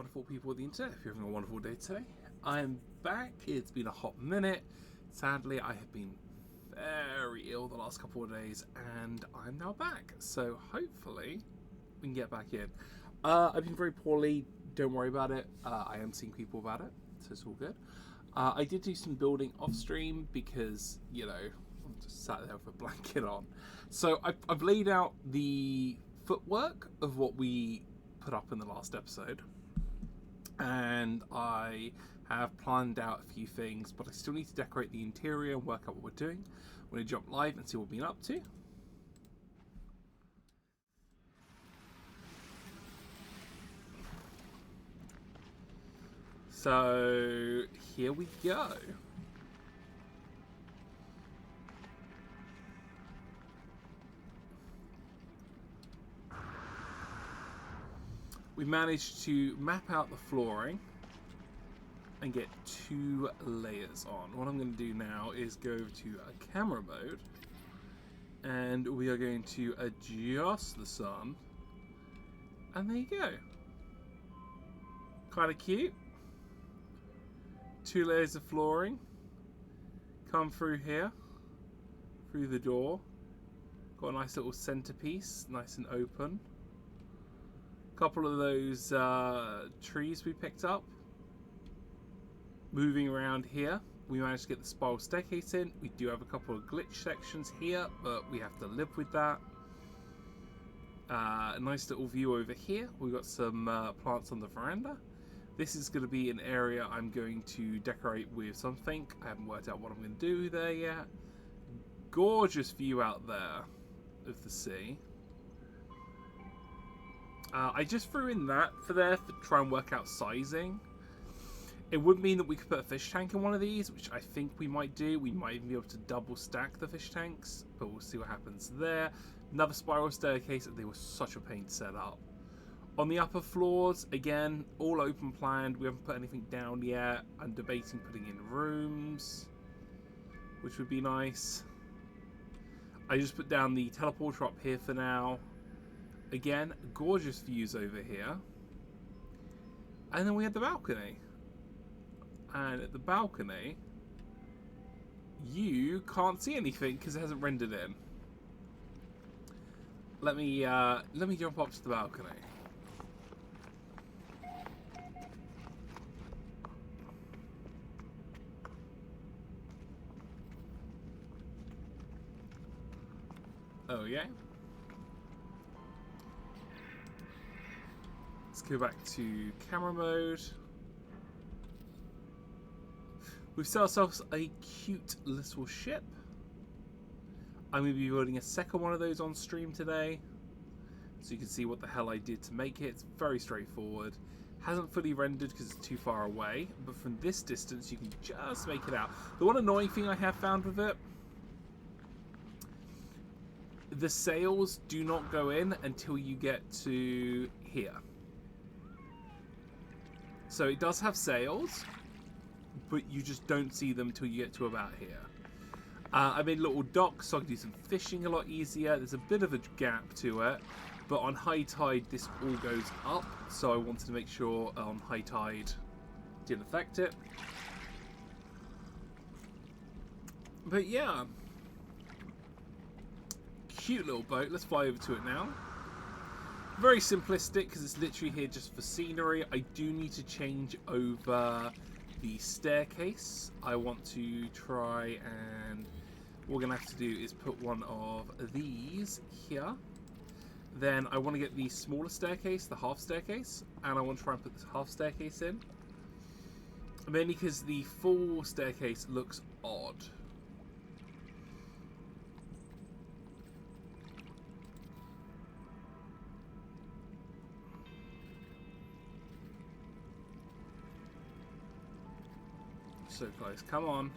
wonderful people of the internet. If you're having a wonderful day today, I'm back. It's been a hot minute. Sadly, I have been very ill the last couple of days, and I'm now back. So hopefully, we can get back in. I've been very poorly. Don't worry about it. I am seeing people about it, so it's all good. I did do some building off stream because, you know, I'm just sat there with a blanket on. So I've laid out the footwork of what we put up in the last episode, and I have planned out a few things, but I still need to decorate the interior and work out what we're doing. I'm going to jump live and see what we've been up to. So here we go. We managed to map out the flooring and get 2 layers on. What I'm going to do now is go over to a camera mode, and we are going to adjust the sun, and there you go. Kind of cute. 2 layers of flooring come through here, through the door. Got a nice little centerpiece, nice and open. Couple of those trees we picked up. Moving around here, we managed to get the spiral staircase in. We do have a couple of glitch sections here, but we have to live with that. A nice little view over here. We've got some plants on the veranda. This is going to be an area I'm going to decorate with something. I haven't worked out what I'm going to do there yet. Gorgeous view out there of the sea. I just threw in that for there to try and work out sizing. It would mean that we could put a fish tank in one of these, which I think we might do. We might even be able to double stack the fish tanks, but we'll see what happens there. Another spiral staircase, they were such a pain to set up. On the upper floors, again, all open planned. We haven't put anything down yet. I'm debating putting in rooms, which would be nice. I just put down the teleporter up here for now. Again, gorgeous views over here. And then we had the balcony. And at the balcony, you can't see anything because it hasn't rendered in. Let me jump up to the balcony. Oh yeah. Let's go back to camera mode. We've set ourselves a cute little ship. I'm going to be building a second one of those on stream today, so you can see what the hell I did to make it. It's very straightforward. Hasn't fully rendered because it's too far away, but from this distance you can just make it out. The one annoying thing I have found with it, the sails do not go in until you get to here. So it does have sails, but you just don't see them until you get to about here. I made a little dock so I can do some fishing a lot easier. There's a bit of a gap to it, but on high tide this all goes up, so I wanted to make sure on high tide didn't affect it. But yeah, cute little boat. Let's fly over to it now. Very simplistic because it's literally here just for scenery. I do need to change over the staircase. I want to try, and what we're going to have to do is put one of these here. Then I want to get the smaller staircase, the half staircase, and I want to try and put this half staircase in. Mainly because the full staircase looks odd. So close. Come on.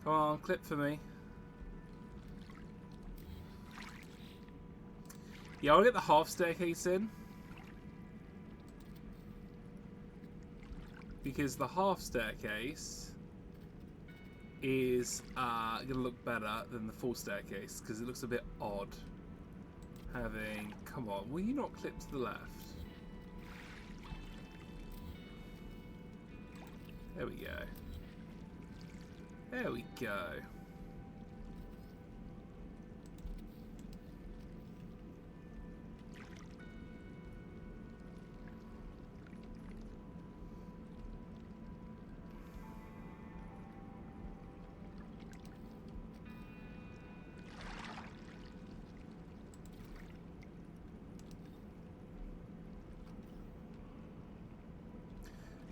Come on, clip for me. Yeah, I'll get the half staircase in. Because the half staircase is going to look better than the full staircase. Because it looks a bit odd. Having... Come on, will you not clip to the left? There we go. There we go.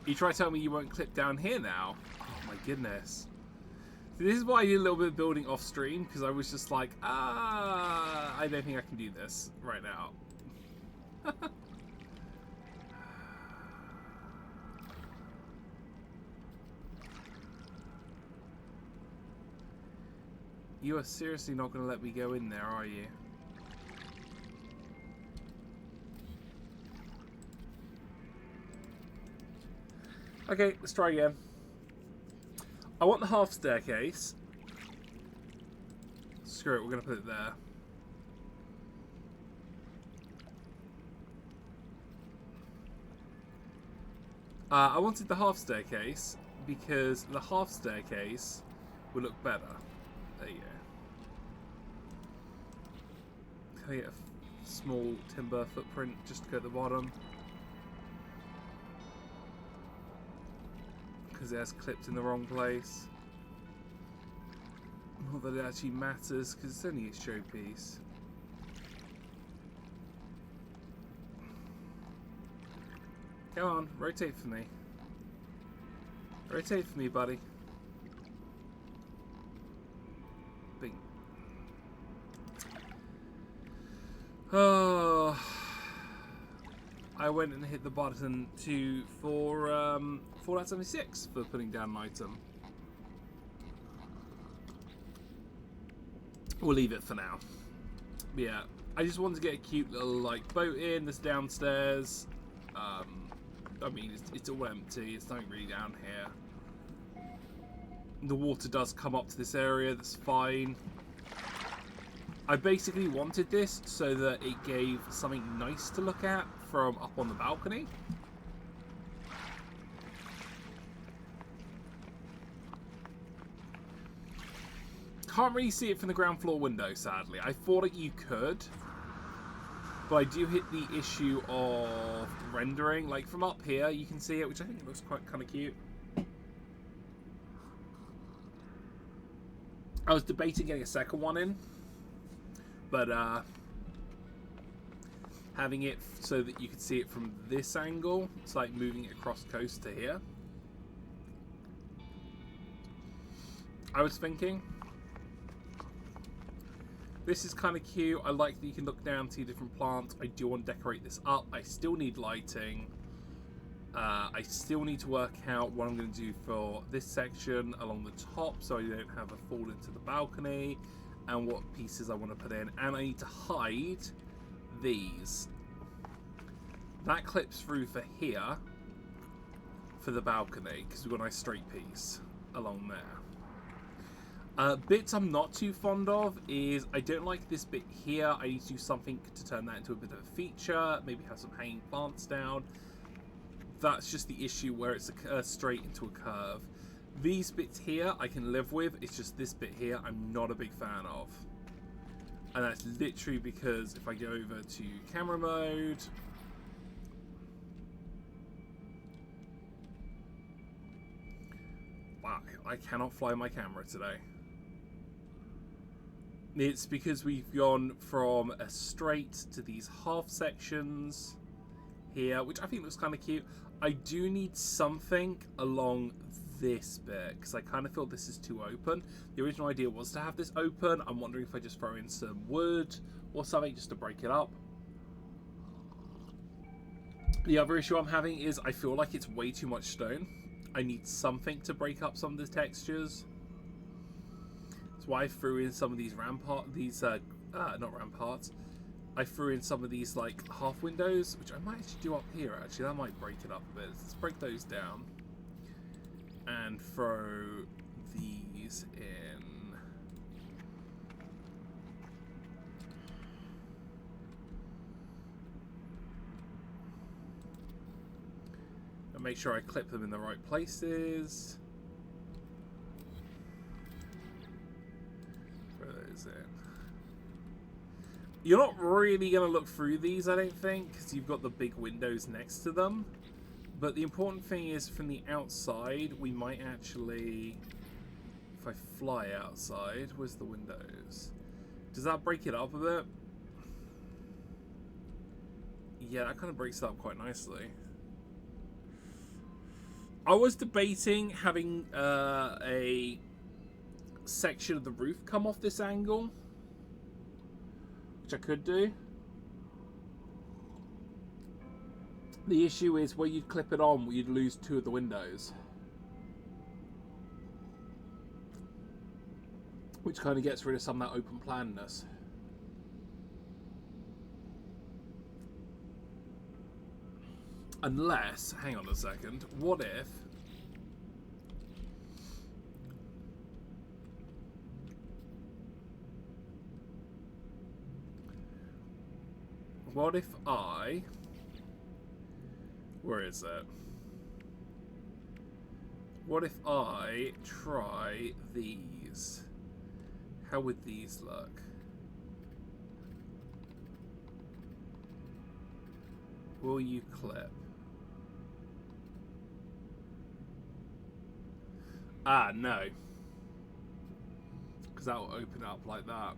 You try to tell me you won't clip down here now? Oh my goodness. This is why I did a little bit of building off stream, because I was just like, I don't think I can do this right now. You are seriously not going to let me go in there, are you? Okay, let's try again. I want the half staircase. Screw it, we're going to put it there. I wanted the half staircase because the half staircase will look better. There you go. Can I get a small timber footprint just to go at the bottom? Because it has clipped in the wrong place. Not that it actually matters, because it's only a showpiece. Come on, rotate for me. Rotate for me, buddy. Bing. Oh, I went and hit the button for Fallout 76 for putting down an item. We'll leave it for now. Yeah, I just wanted to get a cute little like boat in this downstairs. I mean, it's all empty. It's not really down here. The water does come up to this area. That's fine. I basically wanted this so that it gave something nice to look at from up on the balcony. Can't really see it from the ground floor window, sadly. I thought that you could, but I do hit the issue of rendering. Like from up here, you can see it, which I think looks quite kind of cute. I was debating getting a second one in, but having it so that you could see it from this angle, it's like moving it across coast to here. I was thinking, this is kind of cute. I like that you can look down, see different plants. I do want to decorate this up. I still need lighting. I still need to work out what I'm going to do for this section along the top so I don't have a fall into the balcony, and what pieces I want to put in. And I need to hide these. That clips through for here for the balcony because we've got a nice straight piece along there. Bits I'm not too fond of is I don't like this bit here. I need to do something to turn that into a bit of a feature. Maybe have some hanging plants down. That's just the issue where it's a straight into a curve. These bits here I can live with. It's just this bit here I'm not a big fan of. And that's literally because if I go over to camera mode, wow, I cannot fly my camera today. It's because we've gone from a straight to these half sections here, which I think looks kind of cute. I do need something along this bit because I kind of feel this is too open. The original idea was to have this open. I'm wondering if I just throw in some wood or something just to break it up. The other issue I'm having is I feel like it's way too much stone. I need something to break up some of the textures. That's why I threw in some of these not ramparts. I threw in some of these like half windows, which I might actually do up here. Actually, that might break it up a bit. Let's break those down and throw these in. And make sure I clip them in the right places. Throw those in. You're not really going to look through these, I don't think, because you've got the big windows next to them. But the important thing is, from the outside, we might actually... If I fly outside, where's the windows? Does that break it up a bit? Yeah, that kind of breaks it up quite nicely. I was debating having a section of the roof come off this angle, which I could do. The issue is where you'd clip it on, you'd lose 2 of the windows. Which kind of gets rid of some of that open planness. Unless, hang on a second, what if... What if I... Where is it? What if I try these? How would these look? Will you clip? Ah, no. Because that will open up like that.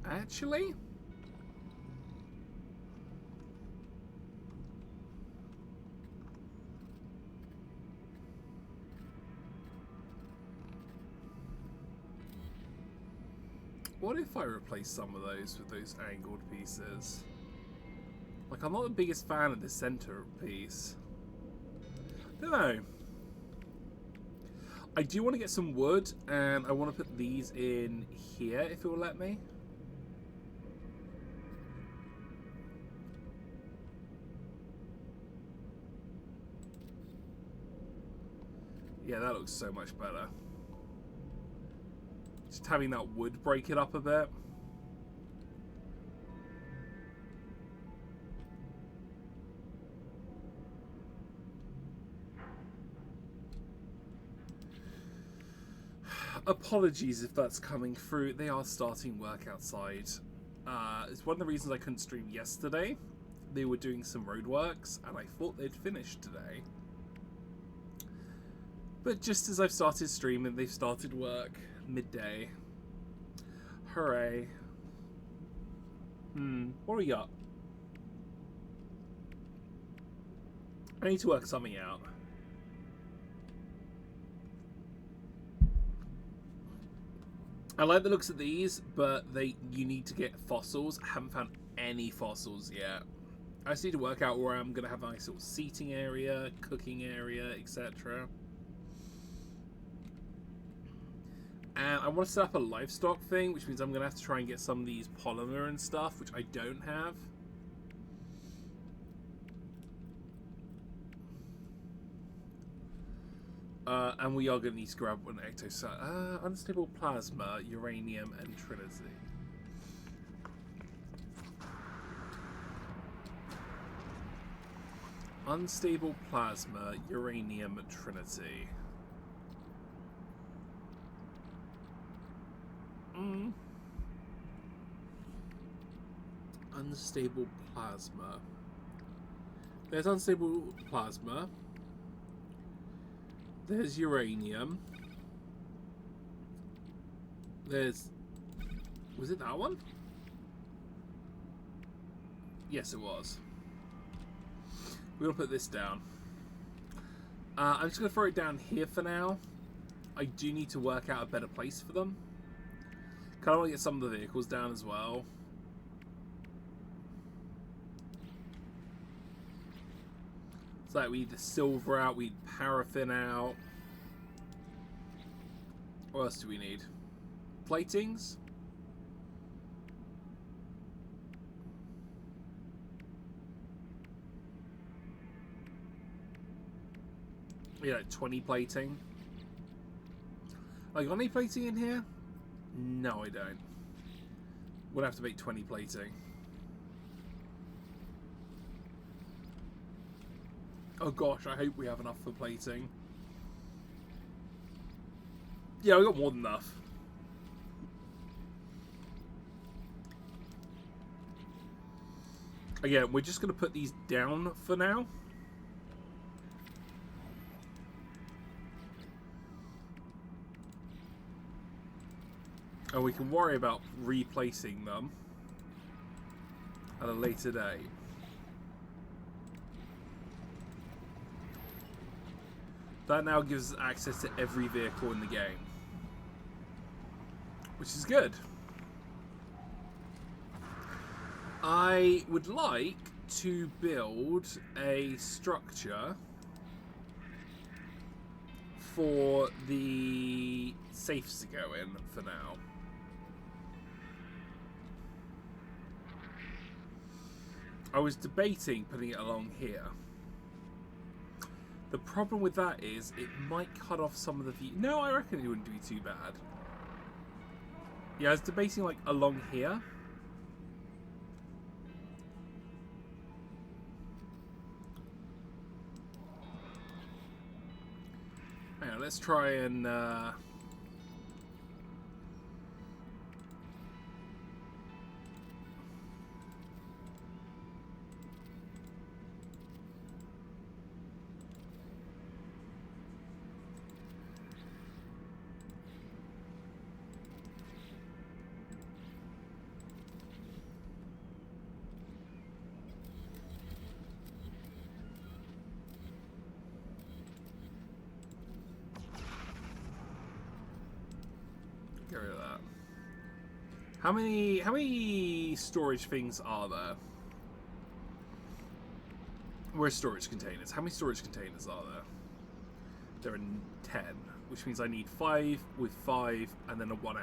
Actually? What if I replace some of those with those angled pieces? Like, I'm not the biggest fan of the center piece. I don't know. I do want to get some wood, and I want to put these in here, if it will let me. Yeah, that looks so much better. Just having that wood break it up a bit. Apologies if that's coming through. They are starting work outside. It's one of the reasons I couldn't stream yesterday. They were doing some roadworks, and I thought they'd finished today. But just as I've started streaming, they've started work midday. Hooray. What do we got? I need to work something out. I like the looks of these, but you need to get fossils. I haven't found any fossils yet. I just need to work out where I'm going to have a nice little seating area, cooking area, etc. And I want to set up a livestock thing, which means I'm going to have to try and get some of these polymer and stuff, which I don't have. And we are going to need to grab an ectosat. Unstable plasma, uranium, and trinity. Unstable plasma, uranium, trinity. Unstable plasma. There's unstable plasma. There's uranium. There's... Was it that one? Yes, it was. We're going to put this down. I'm just going to throw it down here for now. I do need to work out a better place for them. Kind of want to get some of the vehicles down as well. So like we need the silver out, we need paraffin out. What else do we need? Platings? Yeah, like 20 plating. Got any plating in here? No, I don't. We'll have to make 20 plating. Oh gosh, I hope we have enough for plating. Yeah, we got more than enough. Again, we're just going to put these down for now. And we can worry about replacing them at a later date. That now gives us access to every vehicle in the game, which is good. I would like to build a structure for the safes to go in for now. I was debating putting it along here. The problem with that is it might cut off some of the view. No, I reckon it wouldn't be too bad. Yeah, I was debating like along here. Hang on, let's try and get rid of that. How many storage things are there? Where's storage containers? How many storage containers are there? There are 10, which means I need 5 with 5 and then a 1 out.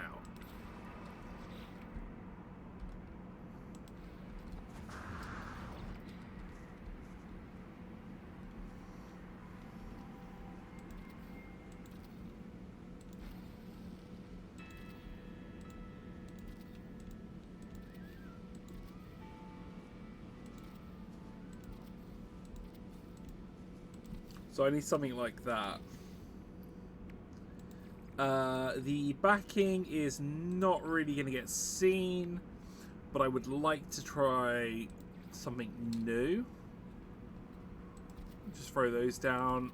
So I need something like that. The backing is not really going to get seen, but I would like to try something new. Just throw those down.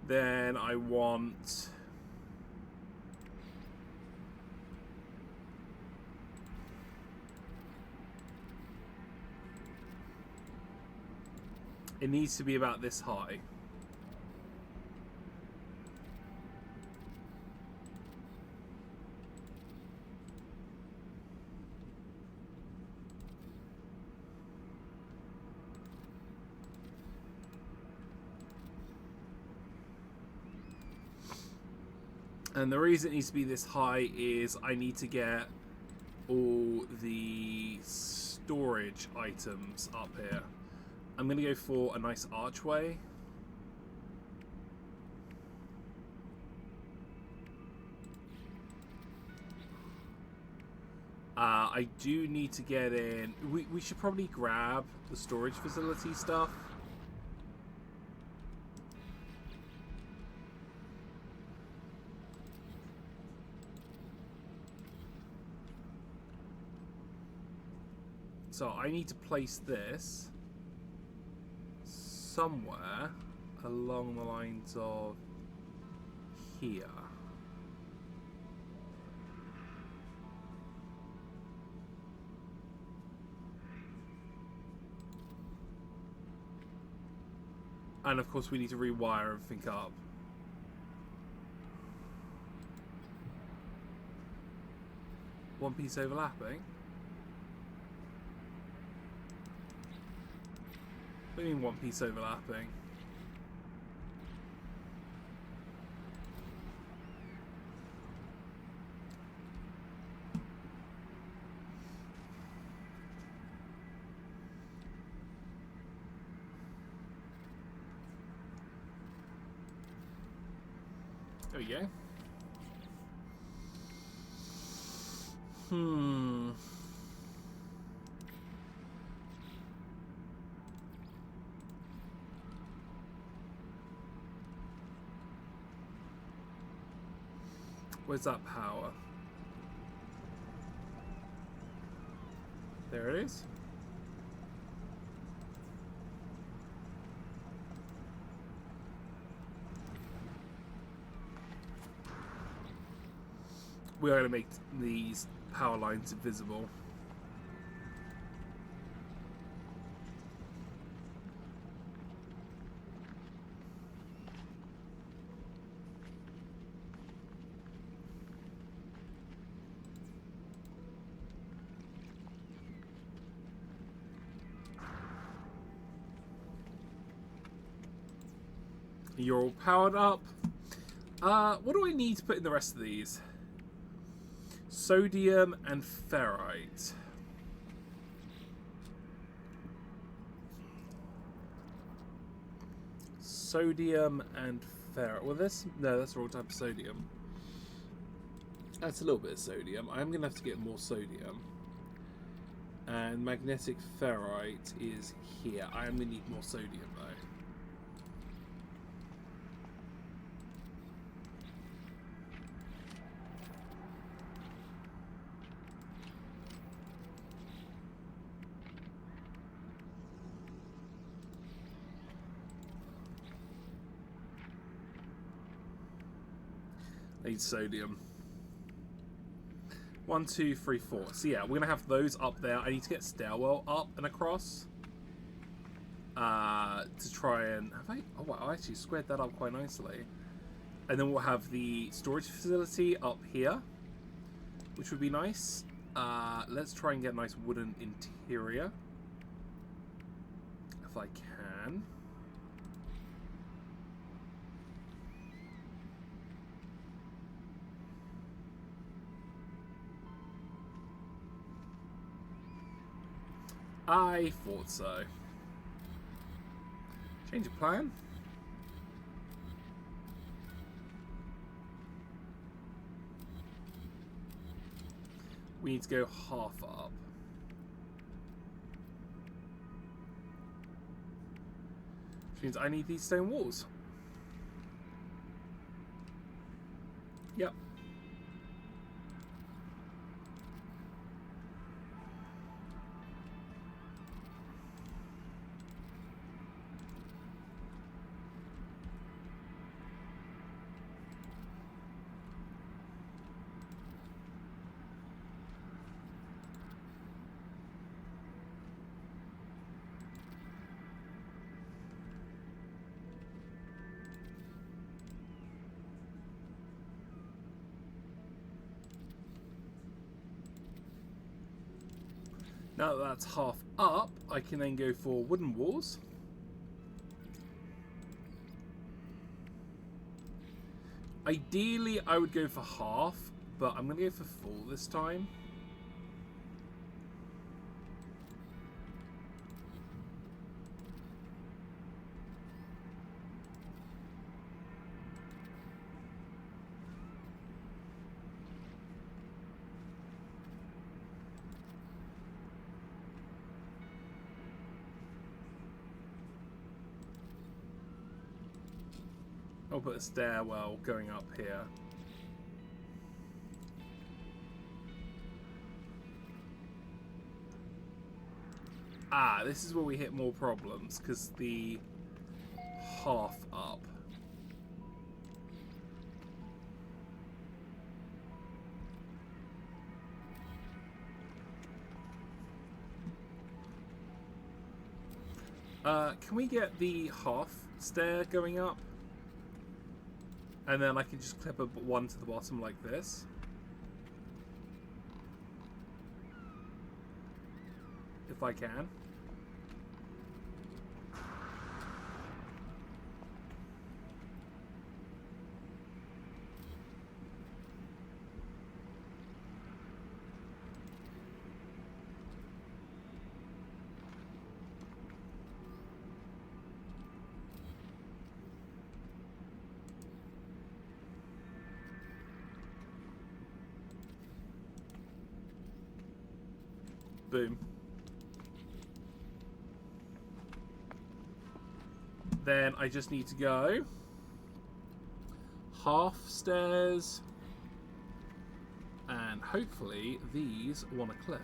Then I want it needs to be about this high. And the reason it needs to be this high is I need to get all the storage items up here. I'm going to go for a nice archway. I do need to get in. We should probably grab the storage facility stuff. So I need to place this somewhere along the lines of here. And of course we need to rewire everything up. One piece overlapping. What do you mean one piece overlapping? There we go. Hmm. Where's that power? There it is. We're going to make these power lines invisible. You're all powered up. What do I need to put in the rest of these? Sodium and ferrite. Sodium and ferrite. Well, that's the wrong type of sodium. That's a little bit of sodium. I'm going to have to get more sodium. And magnetic ferrite is here. I am going to need more sodium, though. I need sodium. 1, 2, 3, 4. So yeah, we're gonna have those up there. I need to get stairwell up and across. To try and have I? Oh wow, I actually squared that up quite nicely. And then we'll have the storage facility up here, which would be nice. Let's try and get a nice wooden interior, if I can. I thought so. Change of plan. We need to go half up. Which means I need these stone walls. Yep. Now that that's half up, I can then go for wooden walls. Ideally, I would go for half, but I'm going to go for full this time. I'll put a stairwell going up here. Ah, this is where we hit more problems, because the half up. Can we get the half stair going up? And then I can just clip a one to the bottom like this. If I can. Boom. Then I just need to go half stairs, and hopefully these want to clip.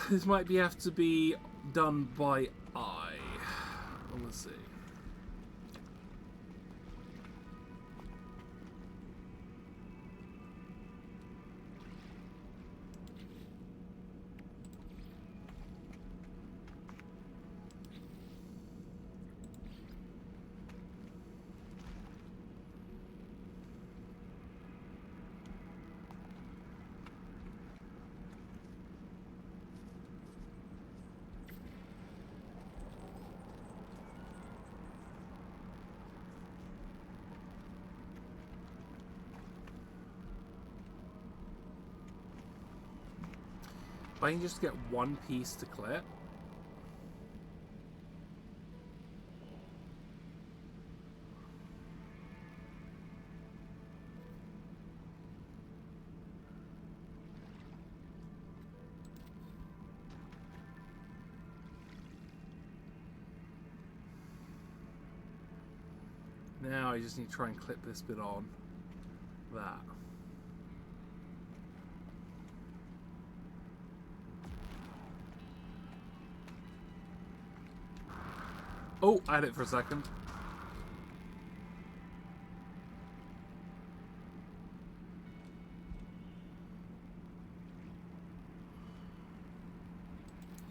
This might have to be done by eye. Let's see. If I can just get one piece to clip. Now I just need to try and clip this bit on that. Oh, I had it for a second.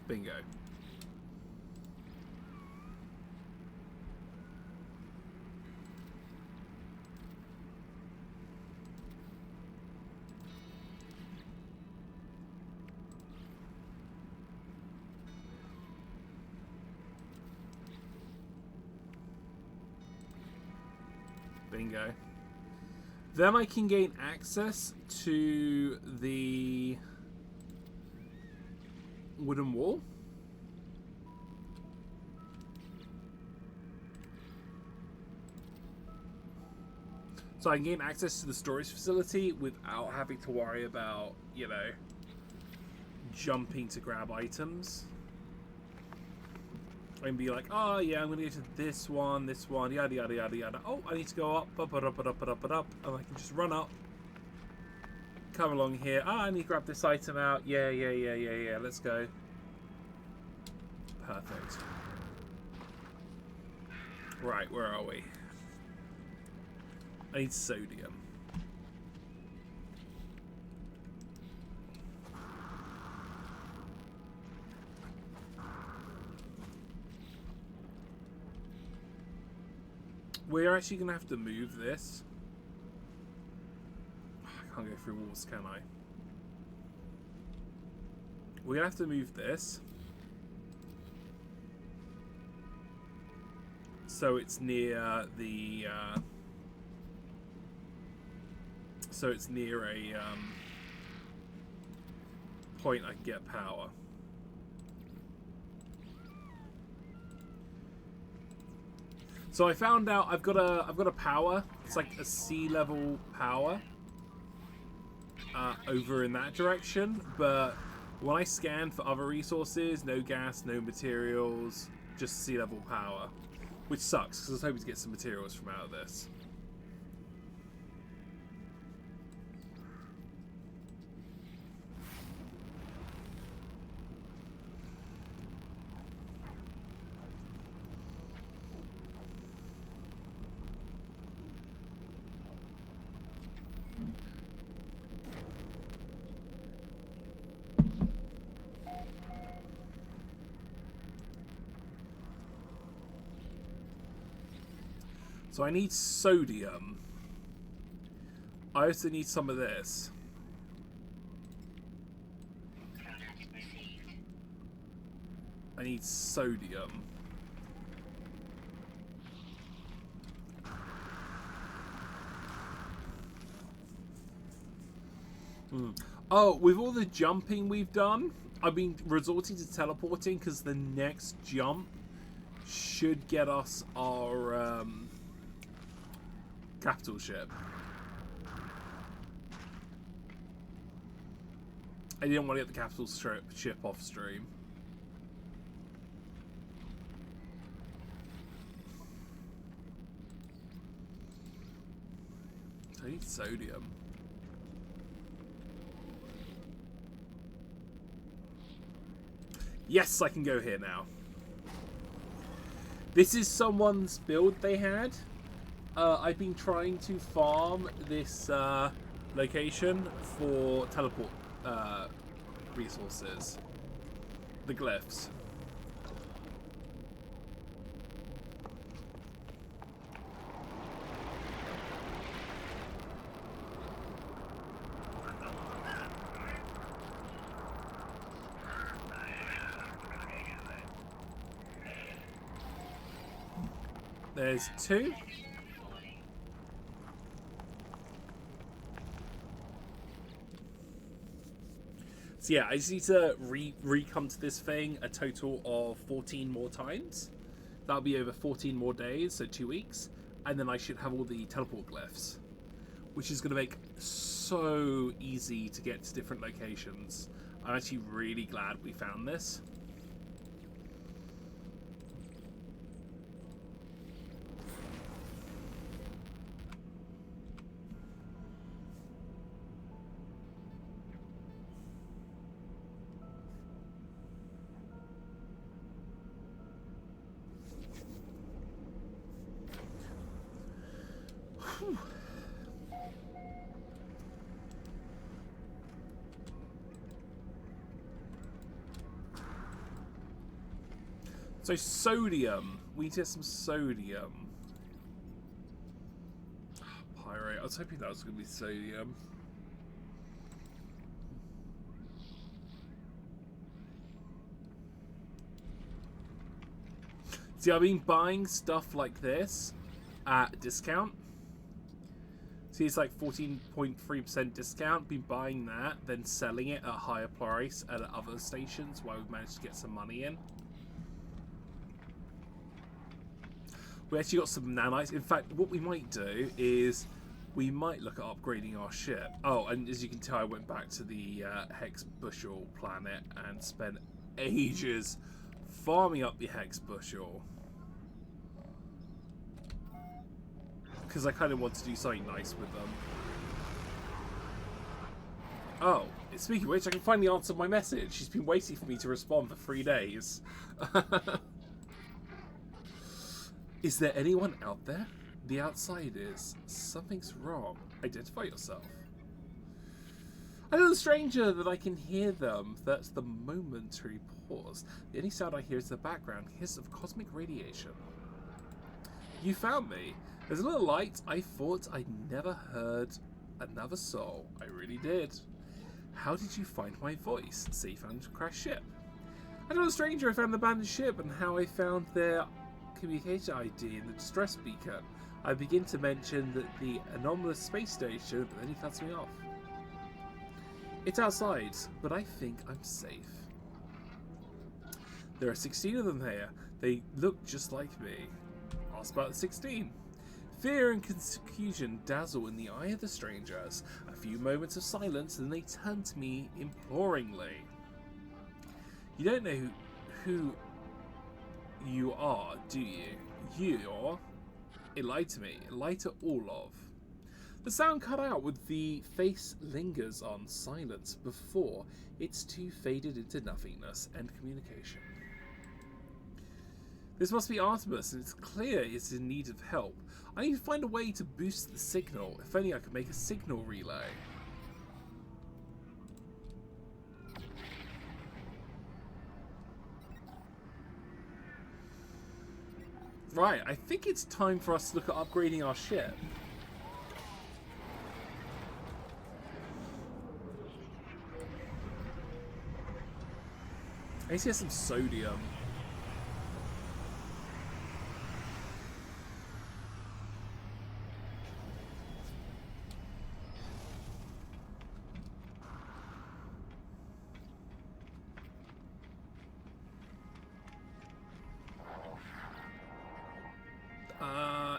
Bingo. Bingo. Then I can gain access to the wooden wall. So I can gain access to the storage facility without having to worry about, you know, jumping to grab items. I can be like, oh yeah, I'm gonna go to this one, yada yada yada yada. Oh, I need to go up, and I can just run up, come along here. Ah, I need to grab this item out. Yeah. Let's go. Perfect. Right, where are we? I need sodium. We're actually going to have to move this. I can't go through walls, can I? We're going to have to move this. So it's near the... so it's near a point I can get power. So I found out I've got a power. It's like a sea level power over in that direction. But when I scanned for other resources, no gas, no materials, just sea level power, which sucks because I was hoping to get some materials from out of this. So I need sodium. I also need some of this. I need sodium. Oh, with all the jumping we've done, I've been resorting to teleporting because the next jump should get us our capital ship. I didn't want to get the capital ship off stream. I need sodium. Yes, I can go here now. This is someone's build they had. I've been trying to farm this location for teleport resources. The glyphs. There's 2. So yeah, I just need to re-come to this thing a total of 14 more times. That'll be over 14 more days, so 2 weeks. And then I should have all the teleport glyphs, which is going to make so easy to get to different locations. I'm actually really glad we found this. So sodium. We need to get some sodium. Pyrite. I was hoping that was going to be sodium. See, I've been buying stuff like this at a discount. See, it's like 14.3% discount. Been buying that, then selling it at a higher price at other stations while we've managed to get some money in. We actually got some nanites. In fact, what we might do is we might look at upgrading our ship. Oh, and as you can tell, I went back to the Hex Bushel planet and spent ages farming up the Hex Bushel. Because I kind of want to do something nice with them. Oh, speaking of which, I can finally answer my message. She's been waiting for me to respond for 3 days. Is there anyone out there? The outside is. Something's wrong. Identify yourself. I know the stranger that I can hear them. That's the momentary pause. The only sound I hear is the background hiss of cosmic radiation. You found me. There's a little light. I thought I'd never heard another soul. I really did. How did you find my voice? Say you found a crashed ship. I know the stranger. I found the abandoned ship and how I found their communication ID in the distress beacon. I begin to mention that the anomalous space station, but then he cuts me off. It's outside, but I think I'm safe. There are 16 of them here. They look just like me. Ask about the 16. Fear and confusion dazzle in the eye of the strangers. A few moments of silence, and they turn to me imploringly. You don't know who you are, do you? You're... It lied to me. It lied to all of. The sound cut out with the face lingers on silence before its too faded into nothingness and communication. This must be Artemis, and it's clear it's in need of help. I need to find a way to boost the signal. If only I could make a signal relay. Right, I think it's time for us to look at upgrading our ship. I need to get some sodium.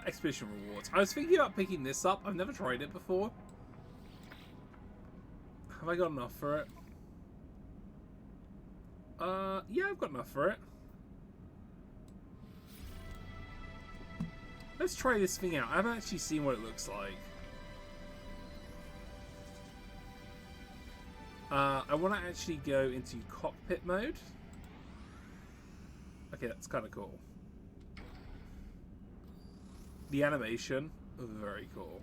expedition rewards. I was thinking about picking this up. I've never tried it before. Have I got enough for it? Yeah, I've got enough for it. Let's try this thing out. I haven't actually seen what it looks like. I want to actually go into cockpit mode. Okay, that's kind of cool. The animation, very cool.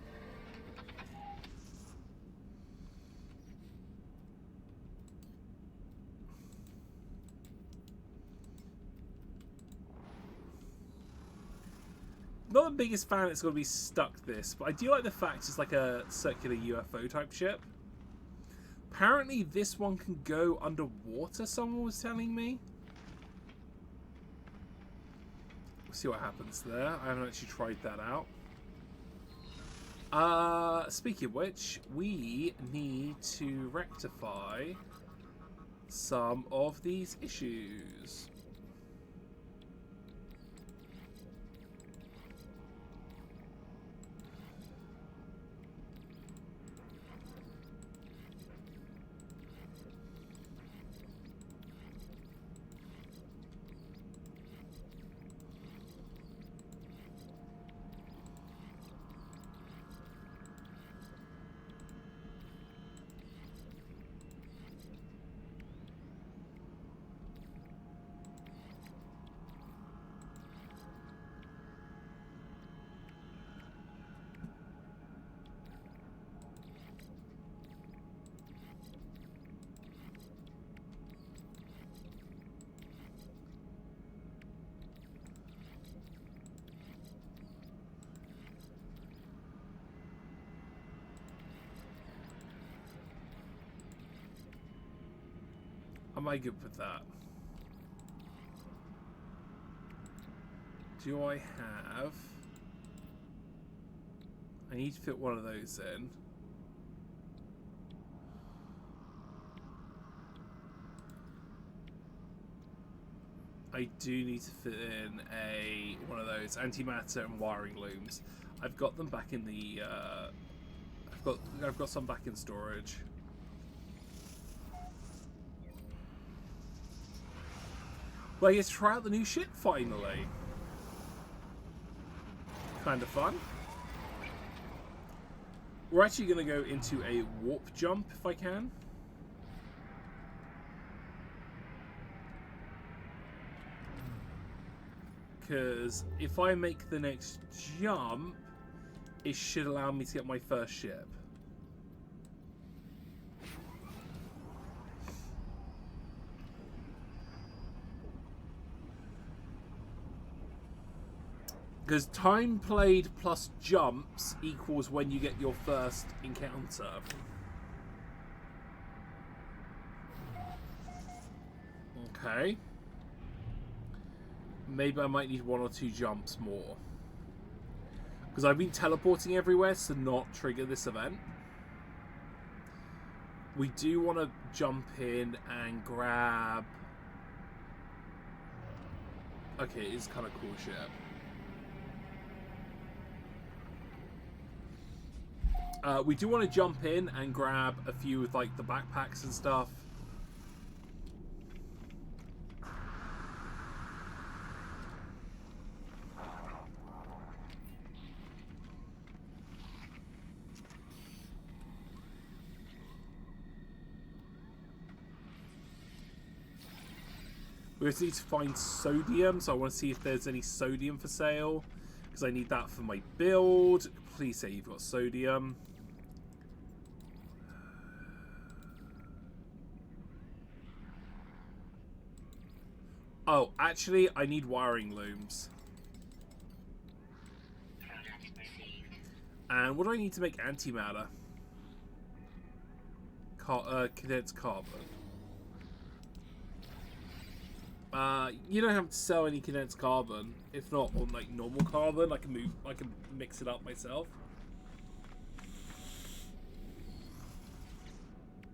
Not the biggest fan it's going to be stuck this, but I do like the fact it's like a circular UFO type ship. Apparently this one can go underwater, someone was telling me. We'll see what happens there. I haven't actually tried that out. Speaking of which, we need to rectify some of these issues. Am I good with that? Do I have... I need to fit one of those in. I do need to fit in one of those antimatter and wiring looms. I've got them back in the... I've got some back in storage. Well, I get to try out the new ship finally. Kind of fun. We're actually going to go into a warp jump if I can. Because if I make the next jump, it should allow me to get my first ship. Because time played plus jumps equals when you get your first encounter. Okay. Maybe I might need one or two jumps more. Because I've been teleporting everywhere to not trigger this event. We do want to jump in and grab... Okay, it is kind of cool ship. We do want to jump in and grab a few of like the backpacks and stuff. We also need to find sodium, so I want to see if there's any sodium for sale, because I need that for my build. Please say you've got sodium. Oh, actually, I need wiring looms. And what do I need to make antimatter? Condensed carbon. You don't have to sell any condensed carbon. If not, on like normal carbon, I can mix it up myself.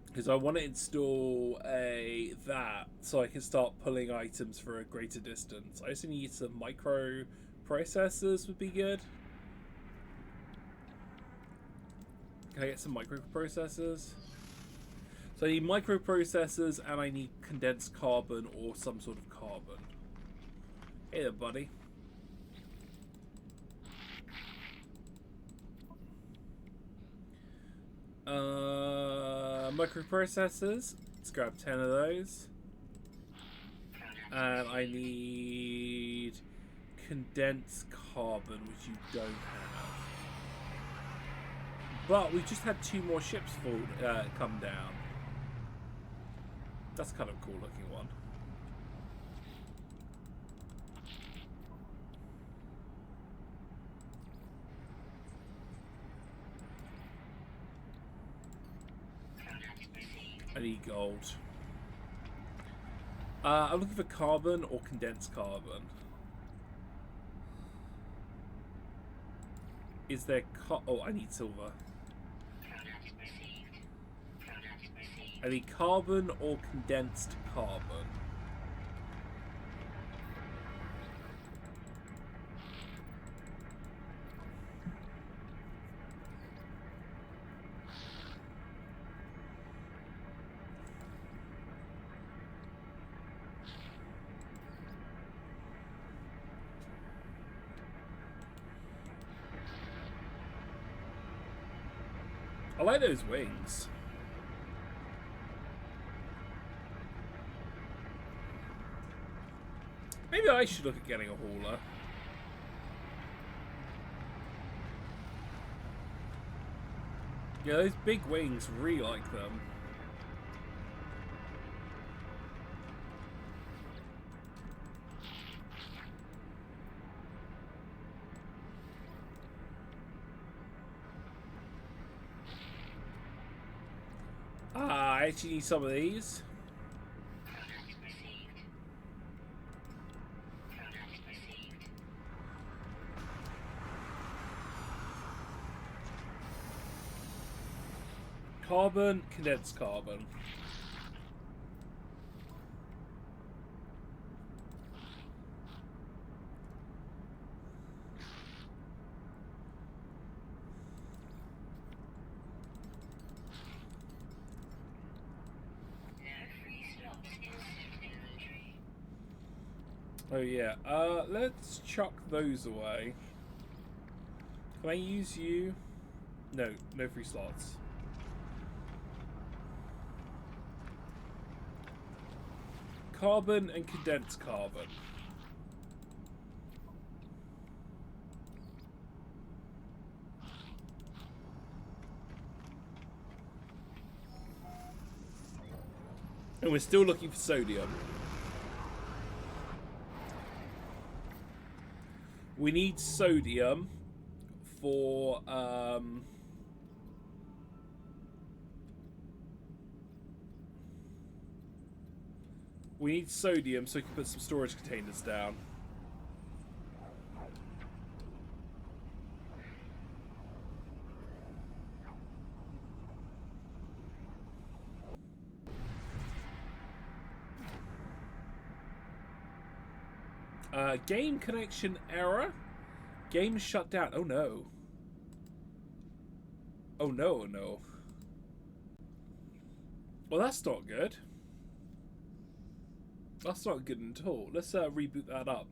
Because I want to install that so I can start pulling items for a greater distance. I also need some micro processors would be good. Can I get some microprocessors? So I need microprocessors and I need condensed carbon or some sort of carbon. Hey there, buddy. Microprocessors. Let's grab 10 of those. And I need condensed carbon, which you don't have. But we just had 2 more ships come down. That's kind of a cool looking one. I need gold. I'm looking for carbon or condensed carbon. Is there oh, I need silver. I need carbon or condensed carbon. I like those wings. Maybe I should look at getting a hauler. Yeah, those big wings, really like them. I actually need some of these. Carbon, condensed carbon. Oh yeah, let's chuck those away. Can I use you? No, no free slots. Carbon and condensed carbon. And we're still looking for sodium. We need sodium for we need sodium so we can put some storage containers down. Game connection error. Game shut down. Oh no. Oh no, no. Well, that's not good. That's not good at all. Let's reboot that up.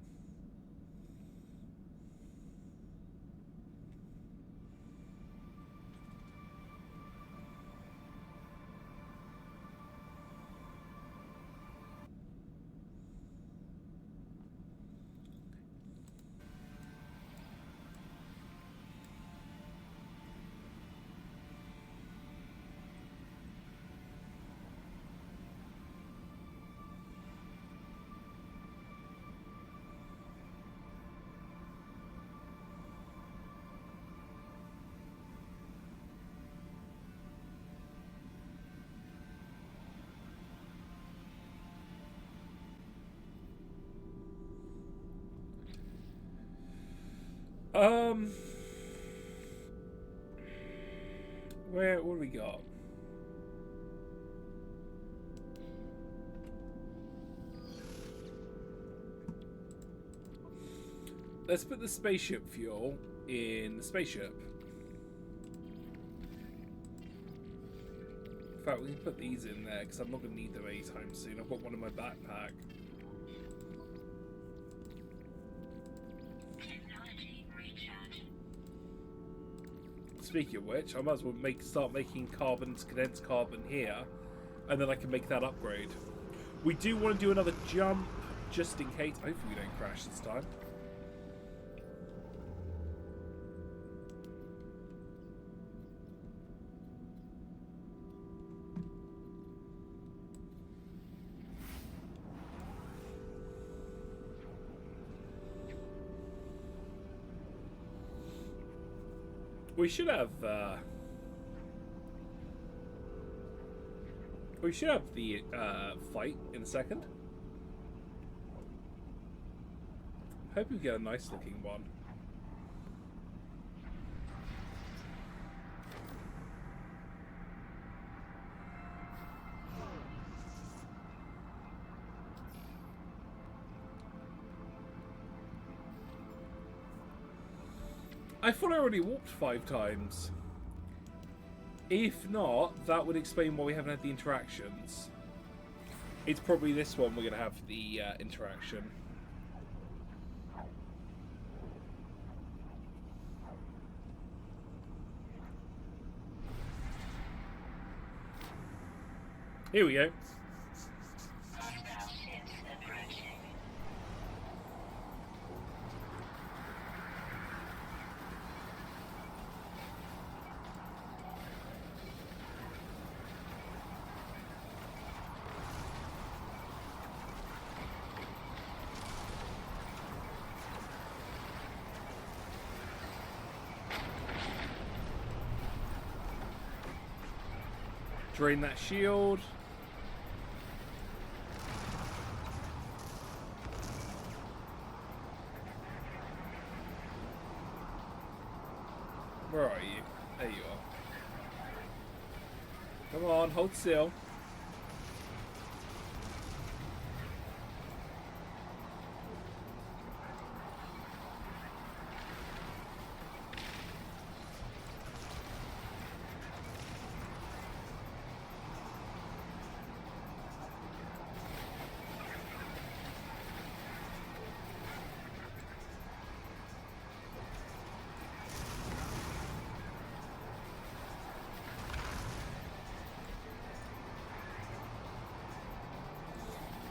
What do we got? Let's put the spaceship fuel in the spaceship. fact, we can put these in there because I'm not going to need them anytime soon. I've got one in my backpack. Speaking of which, I might as well start making condensed carbon here, and then I can make that upgrade. We do want to do another jump, just in case. Hopefully we don't crash this time. We should have the fight in a second. Hope we get a nice looking one. I thought I already walked 5 times. If not, that would explain why we haven't had the interactions. It's probably this one we're going to have the interaction. Here we go. Drain that shield. Where are you? There you are. Come on, hold still.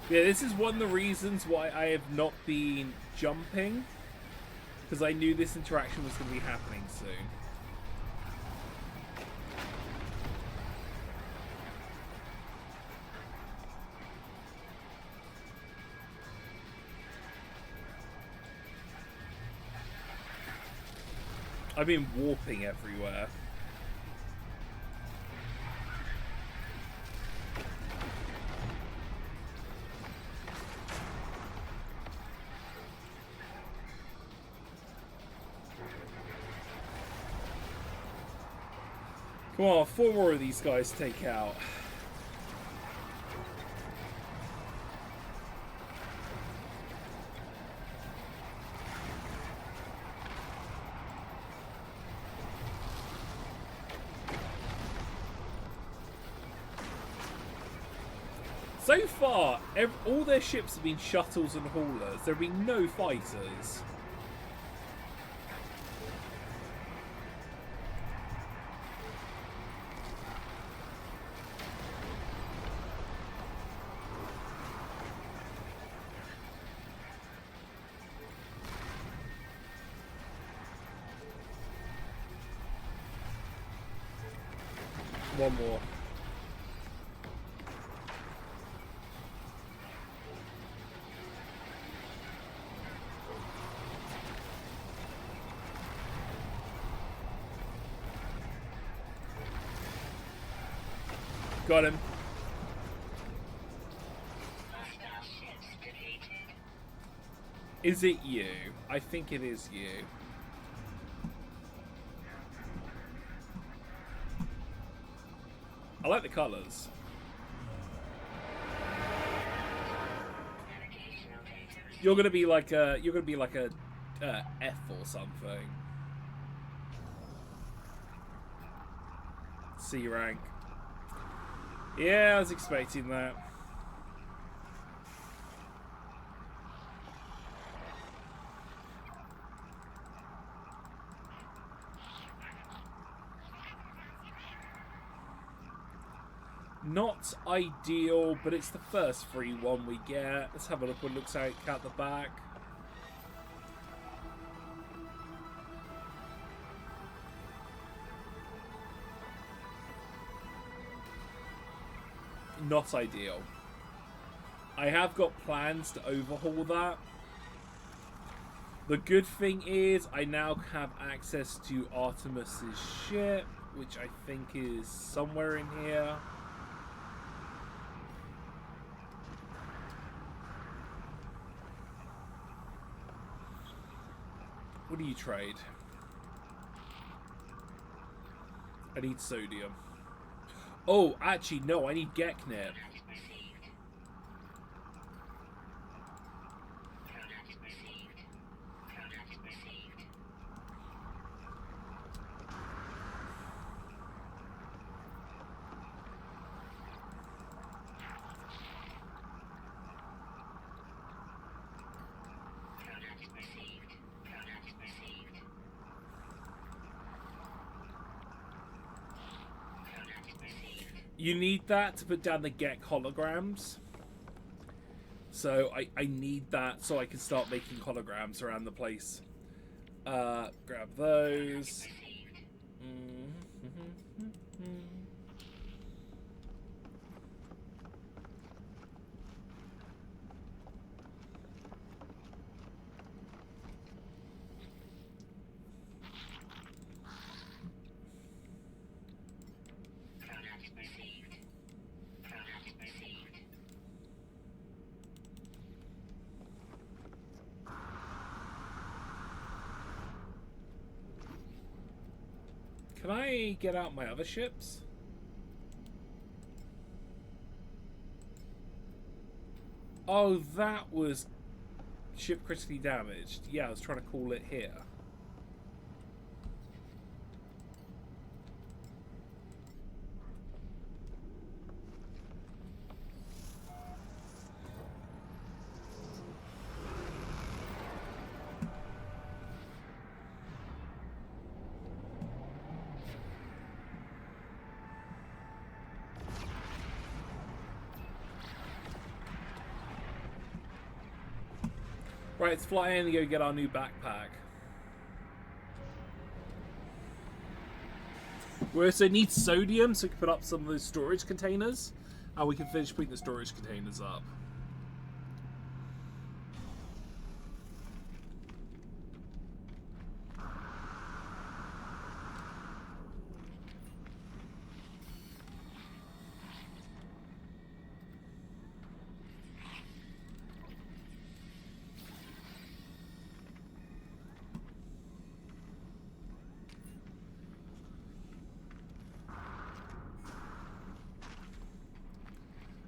Yeah, this is one of the reasons why I have not been jumping, because I knew this interaction was going to be happening soon. I've been warping everywhere. Come on, 4 more of these guys to take out. So far, all their ships have been shuttles and haulers. There have been no fighters. One more. Got him. Is it you? I think it is you. I like the colours. You're gonna be like a F or something. C rank. Yeah, I was expecting that. Not ideal, but it's the first free one we get. Let's have a look what it looks like out the back. Not ideal. I have got plans to overhaul that. The good thing is I now have access to Artemis's ship, which I think is somewhere in here. What do you trade? I need sodium. Oh, actually, no, I need Geknip. You need that to put down the Gek holograms. So I need that so I can start making holograms around the place. Grab those. Can I get out my other ships? Oh, that was ship critically damaged. Yeah, I was trying to call it here. Right, let's fly in and go get our new backpack. We also need sodium so we can put up some of those storage containers. And we can finish putting the storage containers up.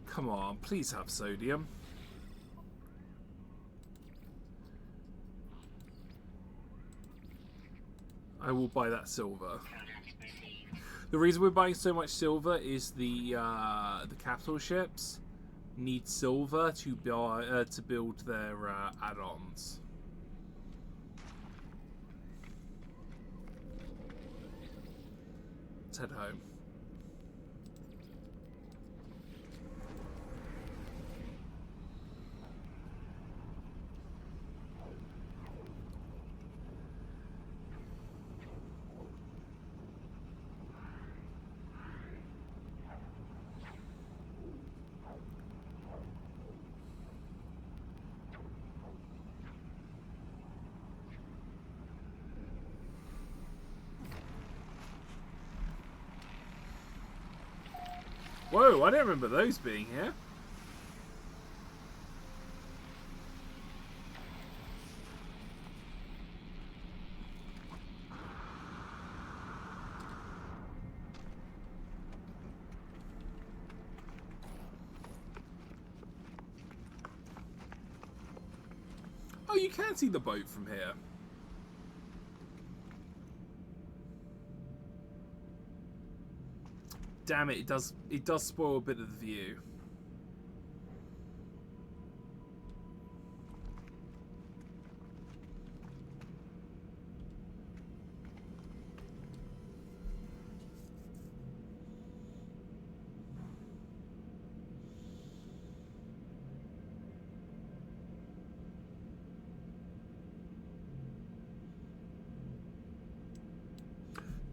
Come on, please have sodium. I will buy that silver. The reason we're buying so much silver is the capital ships need silver to build their add-ons. Let's head home. Whoa, I don't remember those being here. Oh, you can see the boat from here. damn it, it does spoil a bit of the view.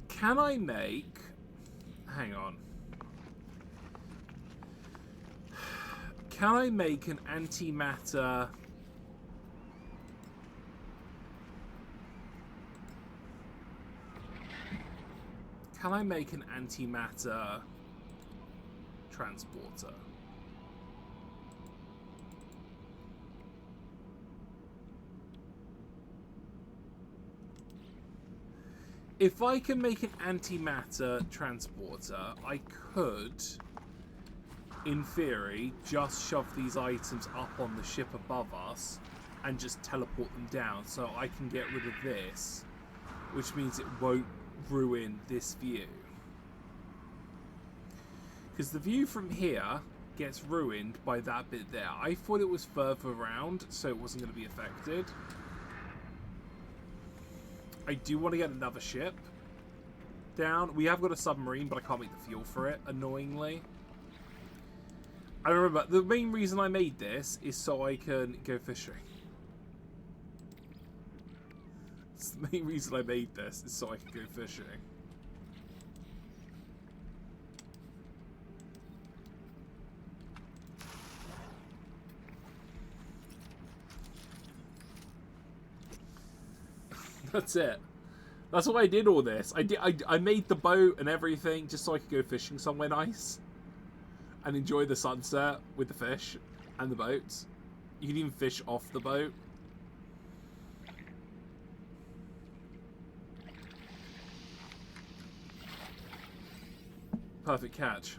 Can I make... Hang on. Can I make an antimatter... Can I make an antimatter transporter? If I can make an antimatter transporter, I could, in theory, just shove these items up on the ship above us and just teleport them down, so I can get rid of this, which means it won't ruin this view. Because the view from here gets ruined by that bit there. I thought it was further around, so it wasn't going to be affected. I do want to get another ship down. We have got a submarine, but I can't make the fuel for it, annoyingly. I remember, the main reason I made this is so I can go fishing. It's the main reason I made this, is so I can go fishing. That's it. That's why I did all this. I made the boat and everything just so I could go fishing somewhere nice and enjoy the sunset with the fish and the boats. You can even fish off the boat. Perfect catch.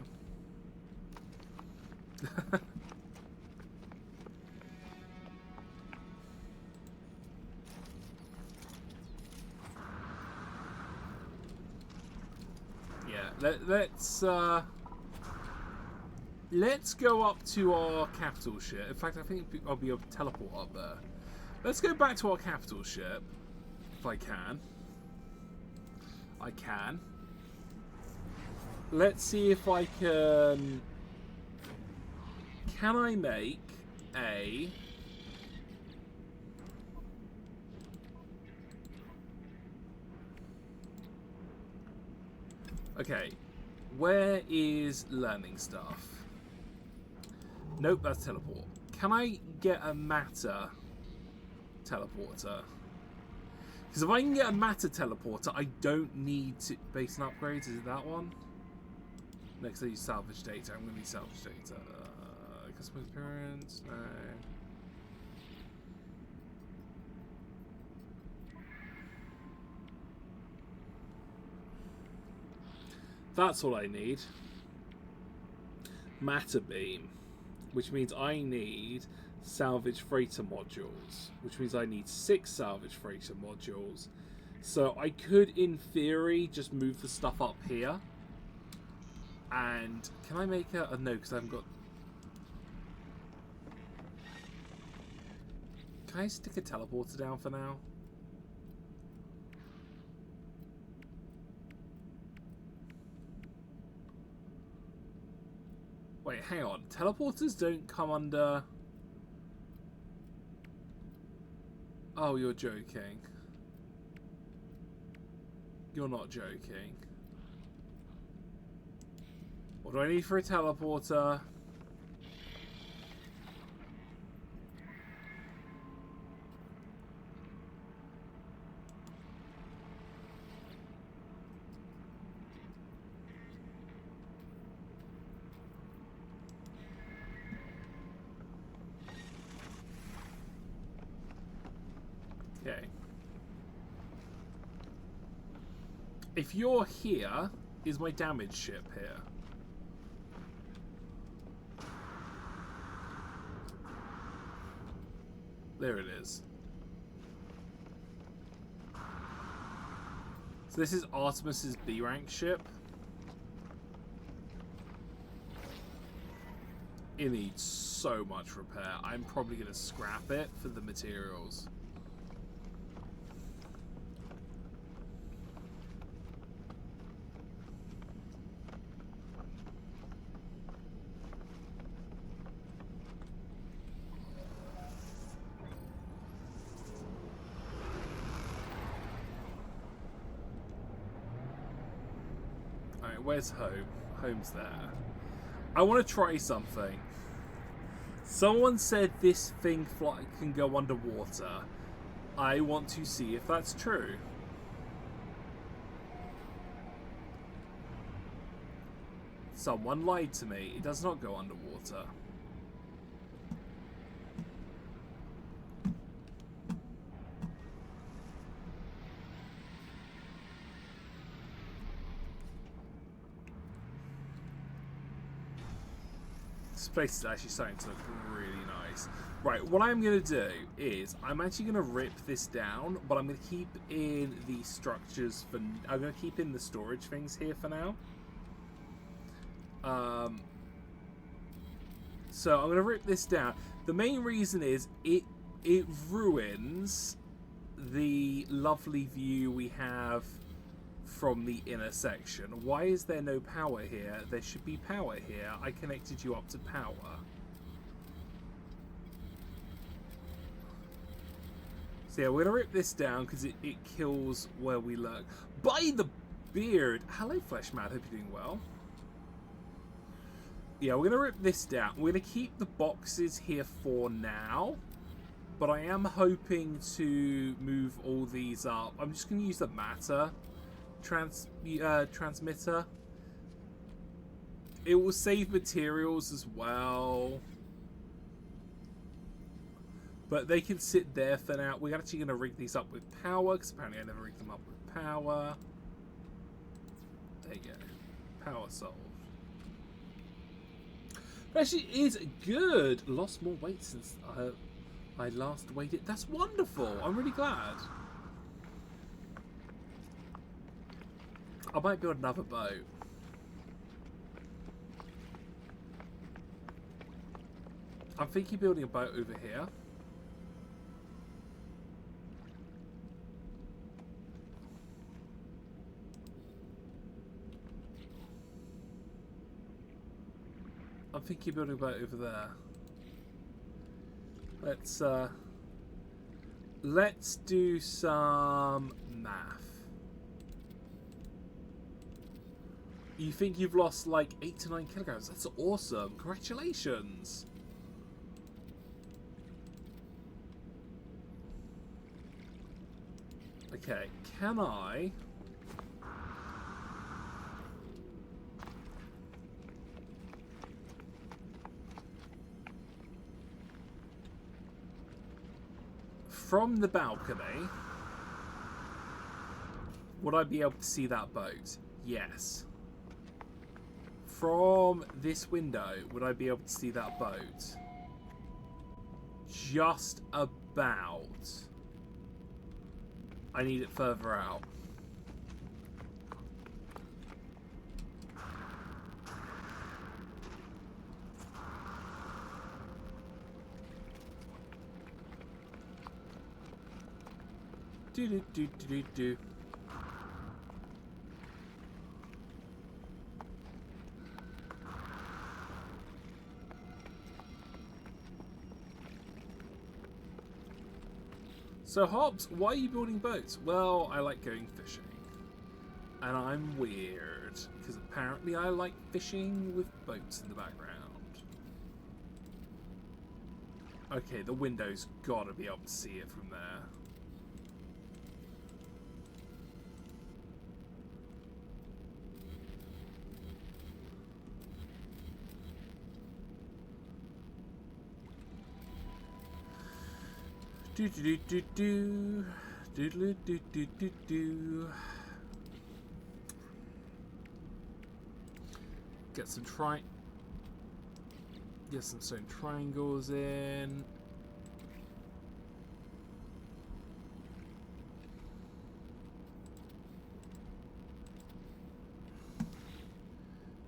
Let's go up to our capital ship. In fact, I think I'll be able to teleport up there. Let's go back to our capital ship, if I can. I can. Let's see if I can... Can I make a... Okay, where is learning stuff? Nope, that's teleport. Can I get a matter teleporter? Because if I can get a matter teleporter, I don't need to... Base and upgrades, is it that one? Next I use salvage data. I'm going to need salvage data. Customer experience, no. That's all I need. Matter beam, which means I need salvage freighter modules, which means I need 6 salvage freighter modules. So I could, in theory, just move the stuff up here. And can I make a no? Because I haven't got. Can I stick a teleporter down for now? Wait, hang on. Teleporters don't come under... Oh, you're joking. You're not joking. What do I need for a teleporter? Okay. If you're here, is my damage ship here? There it is. So this is Artemis's B rank ship. It needs so much repair. I'm probably going to scrap it for the materials. Alright, where's home? Home's there. I want to try something. Someone said this thing can go underwater. I want to see if that's true. Someone lied to me. It does not go underwater. This place is actually starting to look really nice. Right, what I'm going to do is I'm actually going to rip this down, but I'm going to keep in the structures for... I'm going to keep in the storage things here for now. So I'm going to rip this down. The main reason is it ruins the lovely view we have from the inner section. Why is there no power here? There should be power here. I connected you up to power. So yeah, we're gonna rip this down because it kills where we look. By the beard! Hello, Fleshman. Hope you're doing well. Yeah, we're gonna rip this down. We're gonna keep the boxes here for now, but I am hoping to move all these up. I'm just gonna use the matter transmitter. It will save materials as well, but they can sit there for now. We're actually going to rig these up with power, because apparently I never rigged them up with power. There you go. Power solved. But actually, it is good. Lost more weight since I last weighed it. That's wonderful. I'm really glad. I might build another boat. I'm thinking building a boat over here. I'm thinking building a boat over there. Let's do some math. You think you've lost like 8 to 9 kilograms? That's awesome. Congratulations. Okay, can I... From the balcony, would I be able to see that boat? Yes. From this window, would I be able to see that boat? Just about. I need it further out. Do. So Hobbs, why are you building boats? Well, I like going fishing. And I'm weird, because apparently I like fishing with boats in the background. Okay, the window's gotta be able to see it from there. Do. Get some stone triangles in.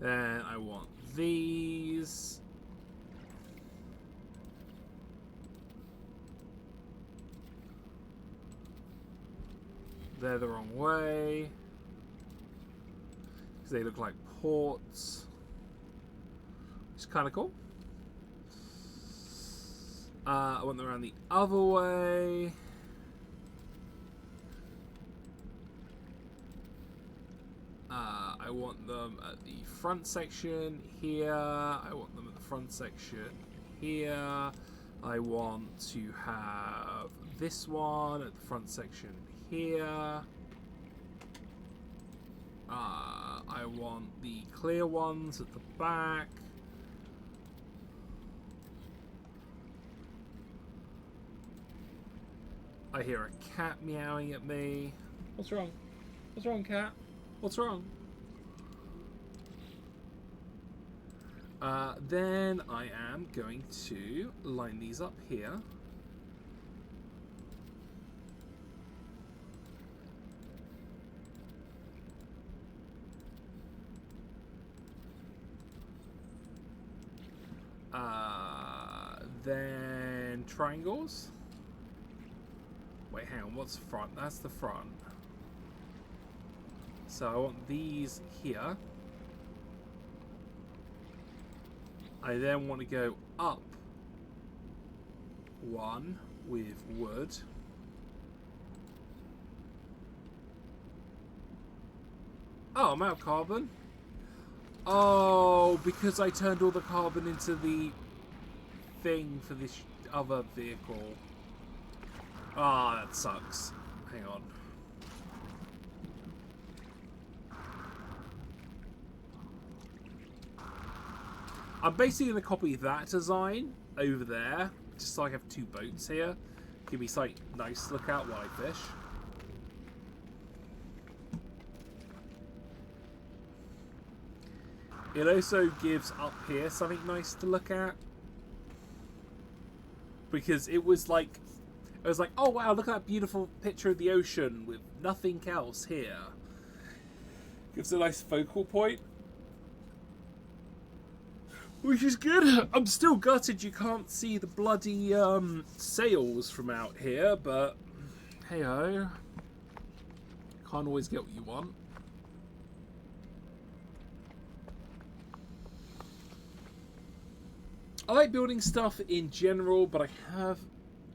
Then I want these. They're the wrong way. Because they look like ports. Which is kind of cool. I want them around the other way. I want them at the front section here. I want them at the front section here. I want to have this one at the front section here. I want the clear ones at the back. I hear a cat meowing at me. What's wrong? What's wrong, cat? What's wrong? Then I am going to line these up here. Then triangles. Wait, hang on, what's front? That's the front. So I want these here. I then want to go up one with wood. Oh, I'm out of carbon. Oh, because I turned all the carbon into the thing for this other vehicle. Ah, that sucks. Hang on. I'm basically going to copy that design over there, just so I have two boats here. Give me something nice to look at while I fish. It also gives up here something nice to look at. Because it was like, oh wow, look at that beautiful picture of the ocean with nothing else here. Gives a nice focal point. Which is good. I'm still gutted you can't see the bloody sails from out here, but hey ho. Can't always get what you want. I like building stuff in general, but I have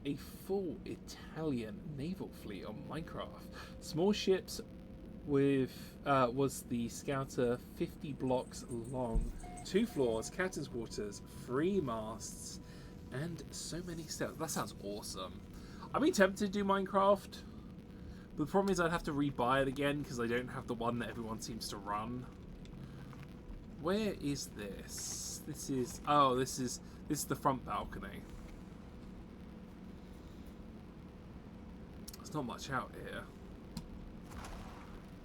a full Italian naval fleet on Minecraft. Small ships with was the Scouter, 50 blocks long, 2 floors, captain's quarters, 3 masts, and so many steps. That sounds awesome. I've been tempted to do Minecraft, but the problem is I'd have to rebuy it again because I don't have the one that everyone seems to run. Where is this? This is, oh, this is the front balcony. There's not much out here.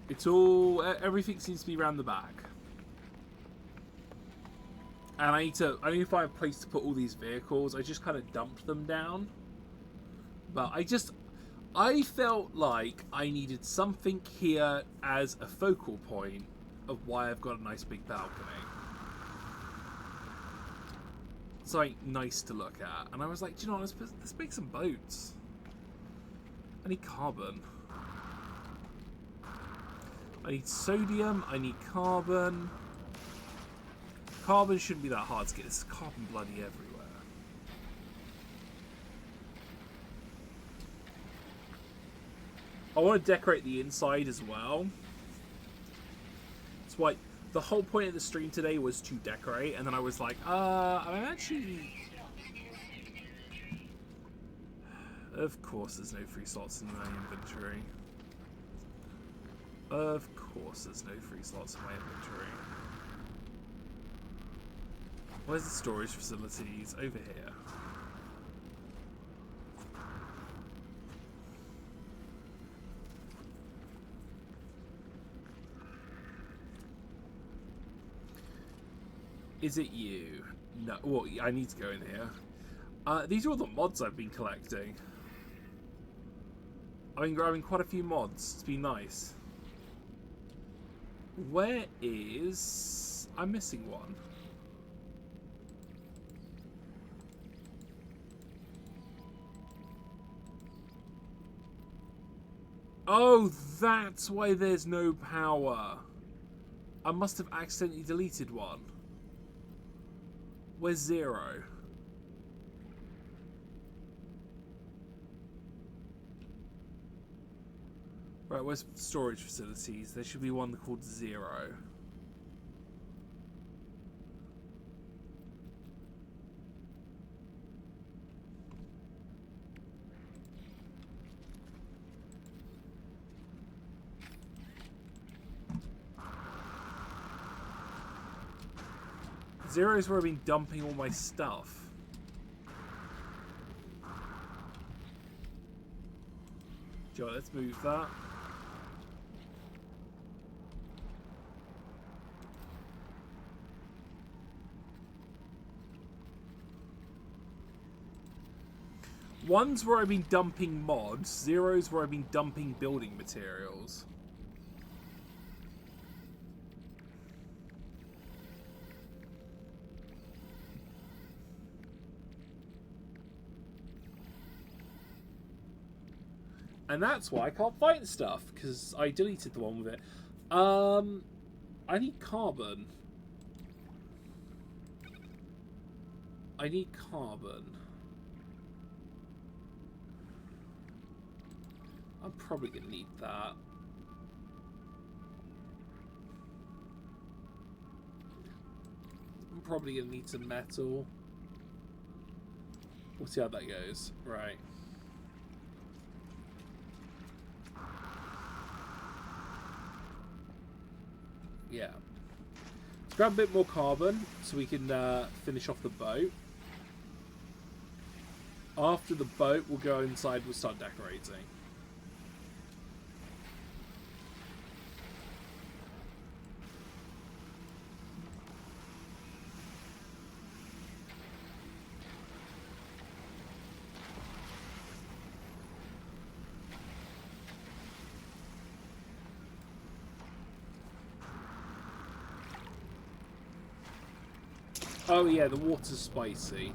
It's all, everything seems to be around the back. And I need to find a place to put all these vehicles. I just kind of dumped them down. But I felt like I needed something here as a focal point of why I've got a nice big balcony. Something nice to look at. And I was like, do you know what, let's make some boats. I need carbon. I need sodium, I need carbon. Carbon shouldn't be that hard to get. There's carbon bloody everywhere. I want to decorate the inside as well. That's why the whole point of the stream today was to decorate, and then I was like, I'm actually... Of course there's no free slots in my inventory. Of course there's no free slots in my inventory. Where's the storage facilities? Over here. Is it you? No. Well, I need to go in here. These are all the mods I've been collecting. I've been grabbing quite a few mods. It's been nice. Where is... I'm missing one. Oh, that's why there's no power. I must have accidentally deleted one. Where's 0? Right, where's storage facilities? There should be one called 0. Zero is where I've been dumping all my stuff. Joe, let's move that. One's where I've been dumping mods. Zero's where I've been dumping building materials. And that's why I can't find stuff, because I deleted the one with it. I need carbon. I need carbon. I'm probably going to need that. I'm probably going to need some metal. We'll see how that goes. Right. Yeah. Let's grab a bit more carbon so we can finish off the boat. After the boat, we'll go inside, we'll start decorating. Oh yeah, the water's spicy.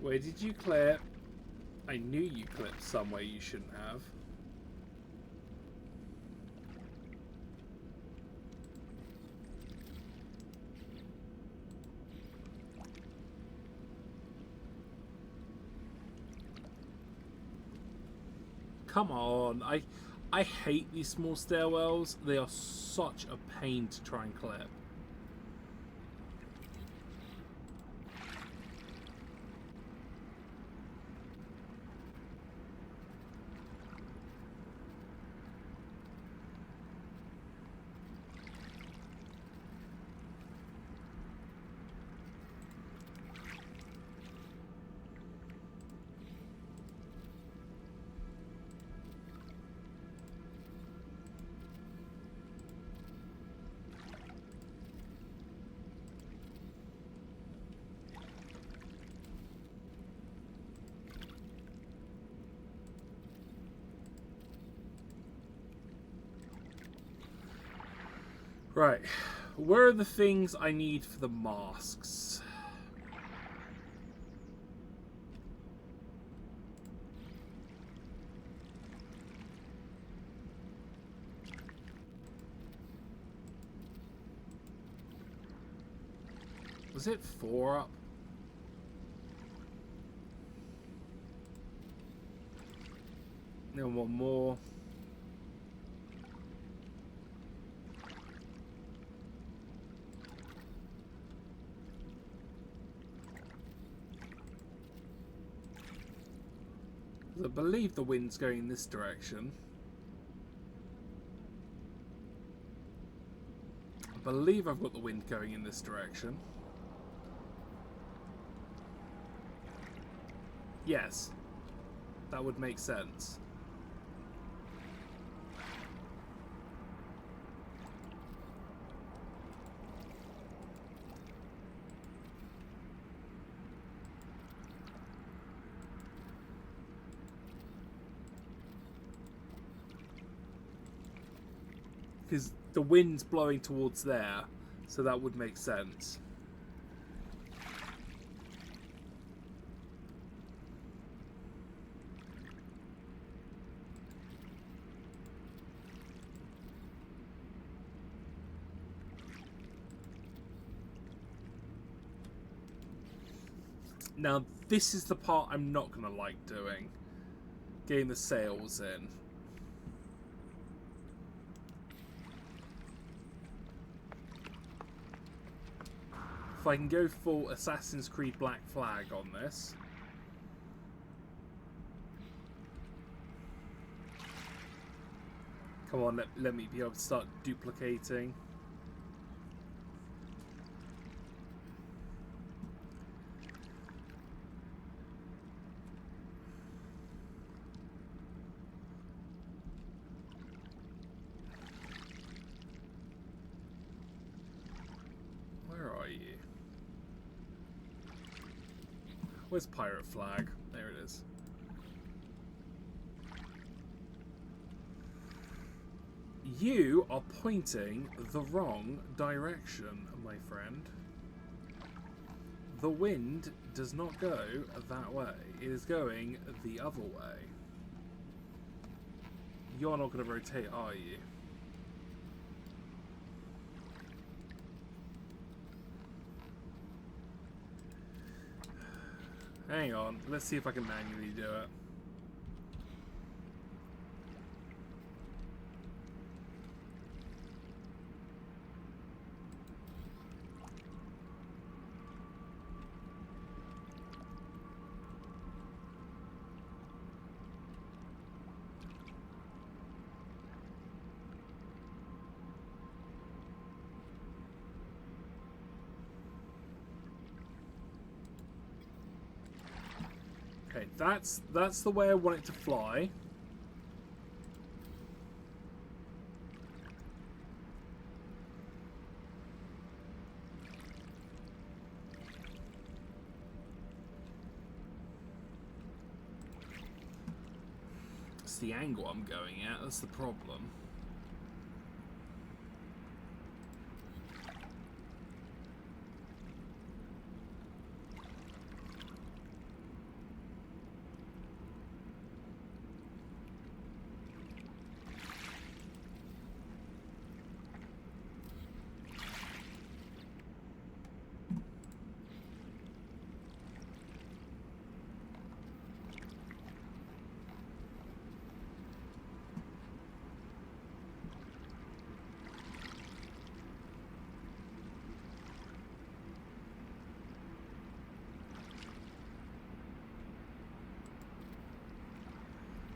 Where did you clip? I knew you clipped somewhere you shouldn't have. Come on, I hate these small stairwells. They are such a pain to try and clip. Right, where are the things I need for the masks? Was it 4 up? Then one more. I believe the wind's going in this direction. I believe I've got the wind going in this direction. Yes, that would make sense. Because the wind's blowing towards there, so that would make sense. Now, this is the part I'm not going to like doing. Getting the sails in. If I can go full Assassin's Creed Black Flag on this. Come on, let me be able to start duplicating. Where's Pirate Flag? There it is. You are pointing the wrong direction, my friend. The wind does not go that way. It is going the other way. You're not going to rotate, are you? Hang on, let's see if I can manually do it. Okay, that's the way I want it to fly. It's the angle I'm going at, that's the problem.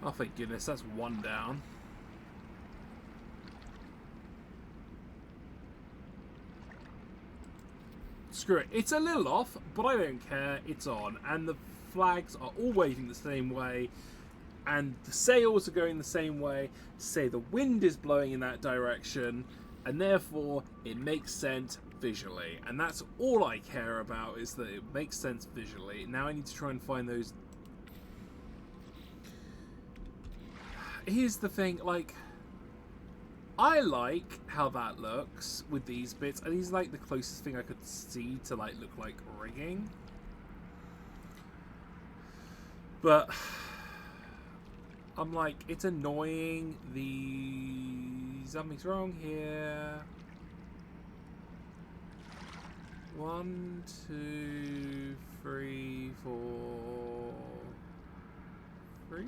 Oh, thank goodness, that's one down. Screw it. It's a little off, but I don't care. It's on. And the flags are all waving the same way. And the sails are going the same way. Say the wind is blowing in that direction. And therefore, it makes sense visually. And that's all I care about, is that it makes sense visually. Now I need to try and find those... Here's the thing, like, I like how that looks with these bits, and these are like the closest thing I could see to like look like rigging. But I'm like, it's annoying. Something's wrong here. 1, 2, 3, 4, 3,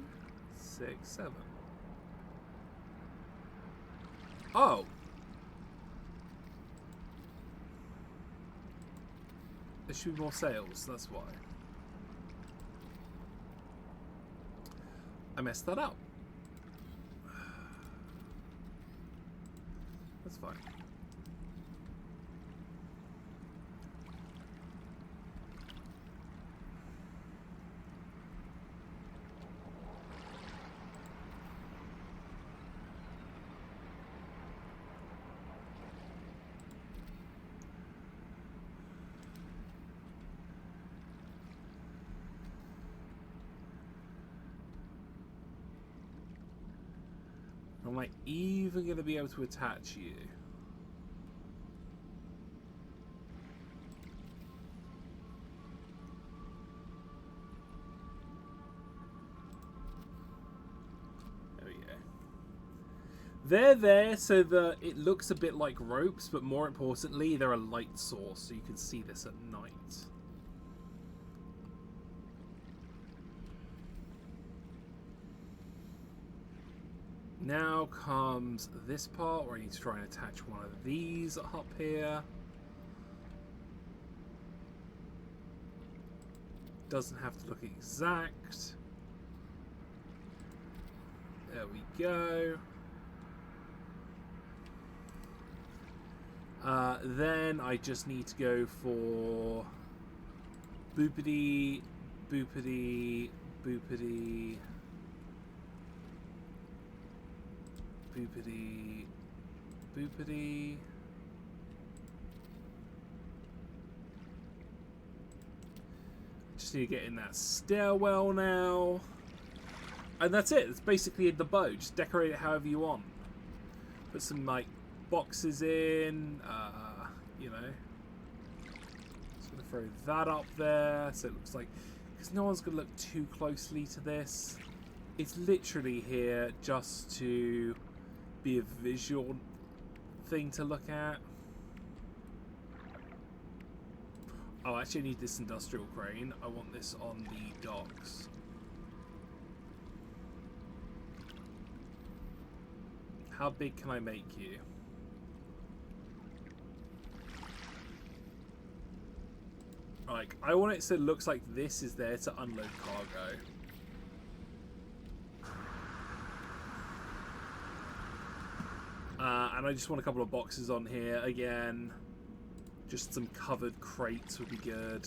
6, 7. Oh. There should be more sails, that's why. I messed that up. That's fine. Am I even going to be able to attach you? There we go. They're there so that it looks a bit like ropes, but more importantly, they're a light source, so you can see this at night. Now comes this part where I need to try and attach one of these up here. Doesn't have to look exact. There we go. Then I just need to go for boopity, boopity, boopity. Boopity, boopity. Just need to get in that stairwell now. And that's it. It's basically the boat. Just decorate it however you want. Put some, like, boxes in. You know. Just going to throw that up there. So it looks like... Because no one's going to look too closely to this. It's literally here just to... be a visual thing to look at. Oh, actually I need this industrial crane. I want this on the docks. How big can I make you? Like, I want it so it looks like this is there to unload cargo. And I just want a couple of boxes on here again. Just some covered crates would be good.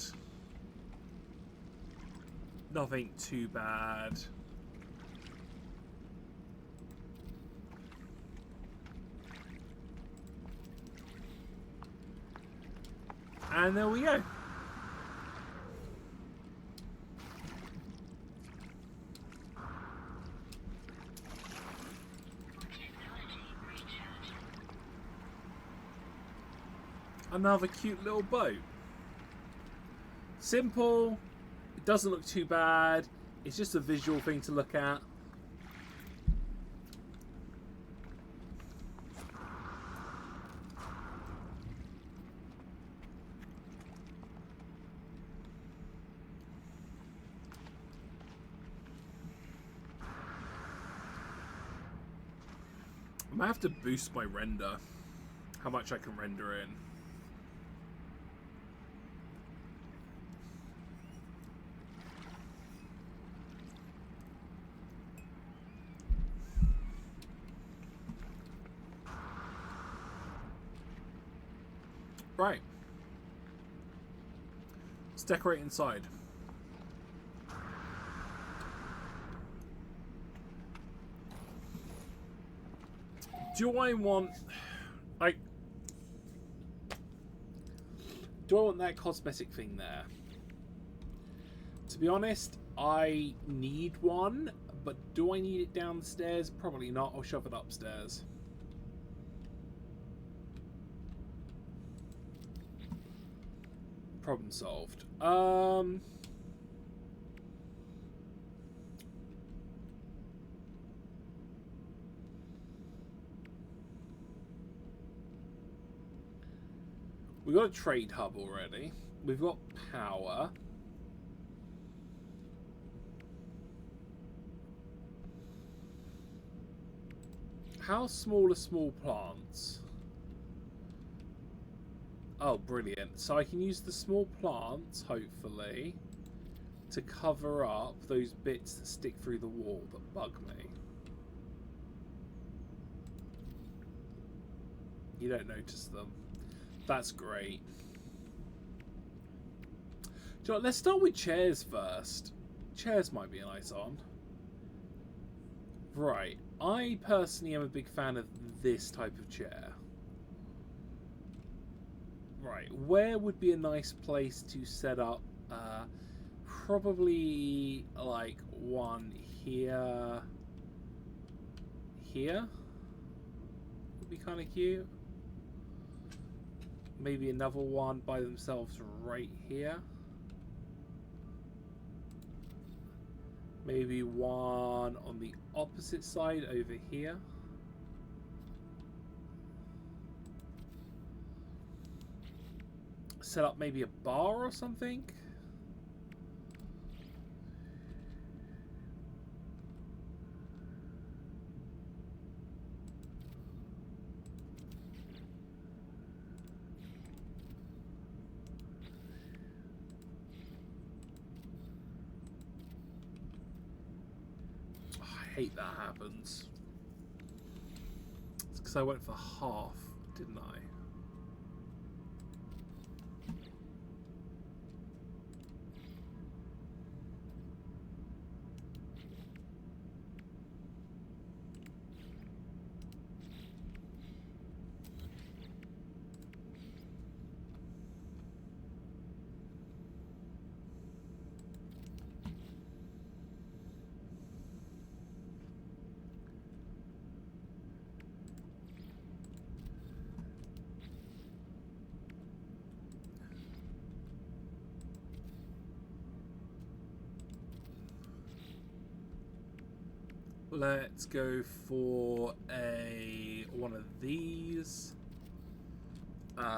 Nothing too bad. And there we go. Another cute little boat. Simple. It doesn't look too bad. It's just a visual thing to look at. I might have to boost my render. How much I can render in. Right. Let's decorate inside. Do I want, like, do I want that cosmetic thing there? To be honest, I need one, but do I need it downstairs? Probably not. I'll shove it upstairs. Problem solved. We've got a trade hub already. We've got power. how small are small plants? Oh, brilliant. So I can use the small plants, hopefully, to cover up those bits that stick through the wall that bug me. You don't notice them. That's great. So let's start with chairs first. Chairs might be a nice on. Right. I personally am a big fan of this type of chair. Right. Where would be a nice place to set up? Probably like one here. Here would be kind of cute. Maybe another one by themselves right here. Maybe one on the opposite side over here. Set up maybe a bar or something. I hate that happens. It's because I went for half, didn't I? Let's go for one of these.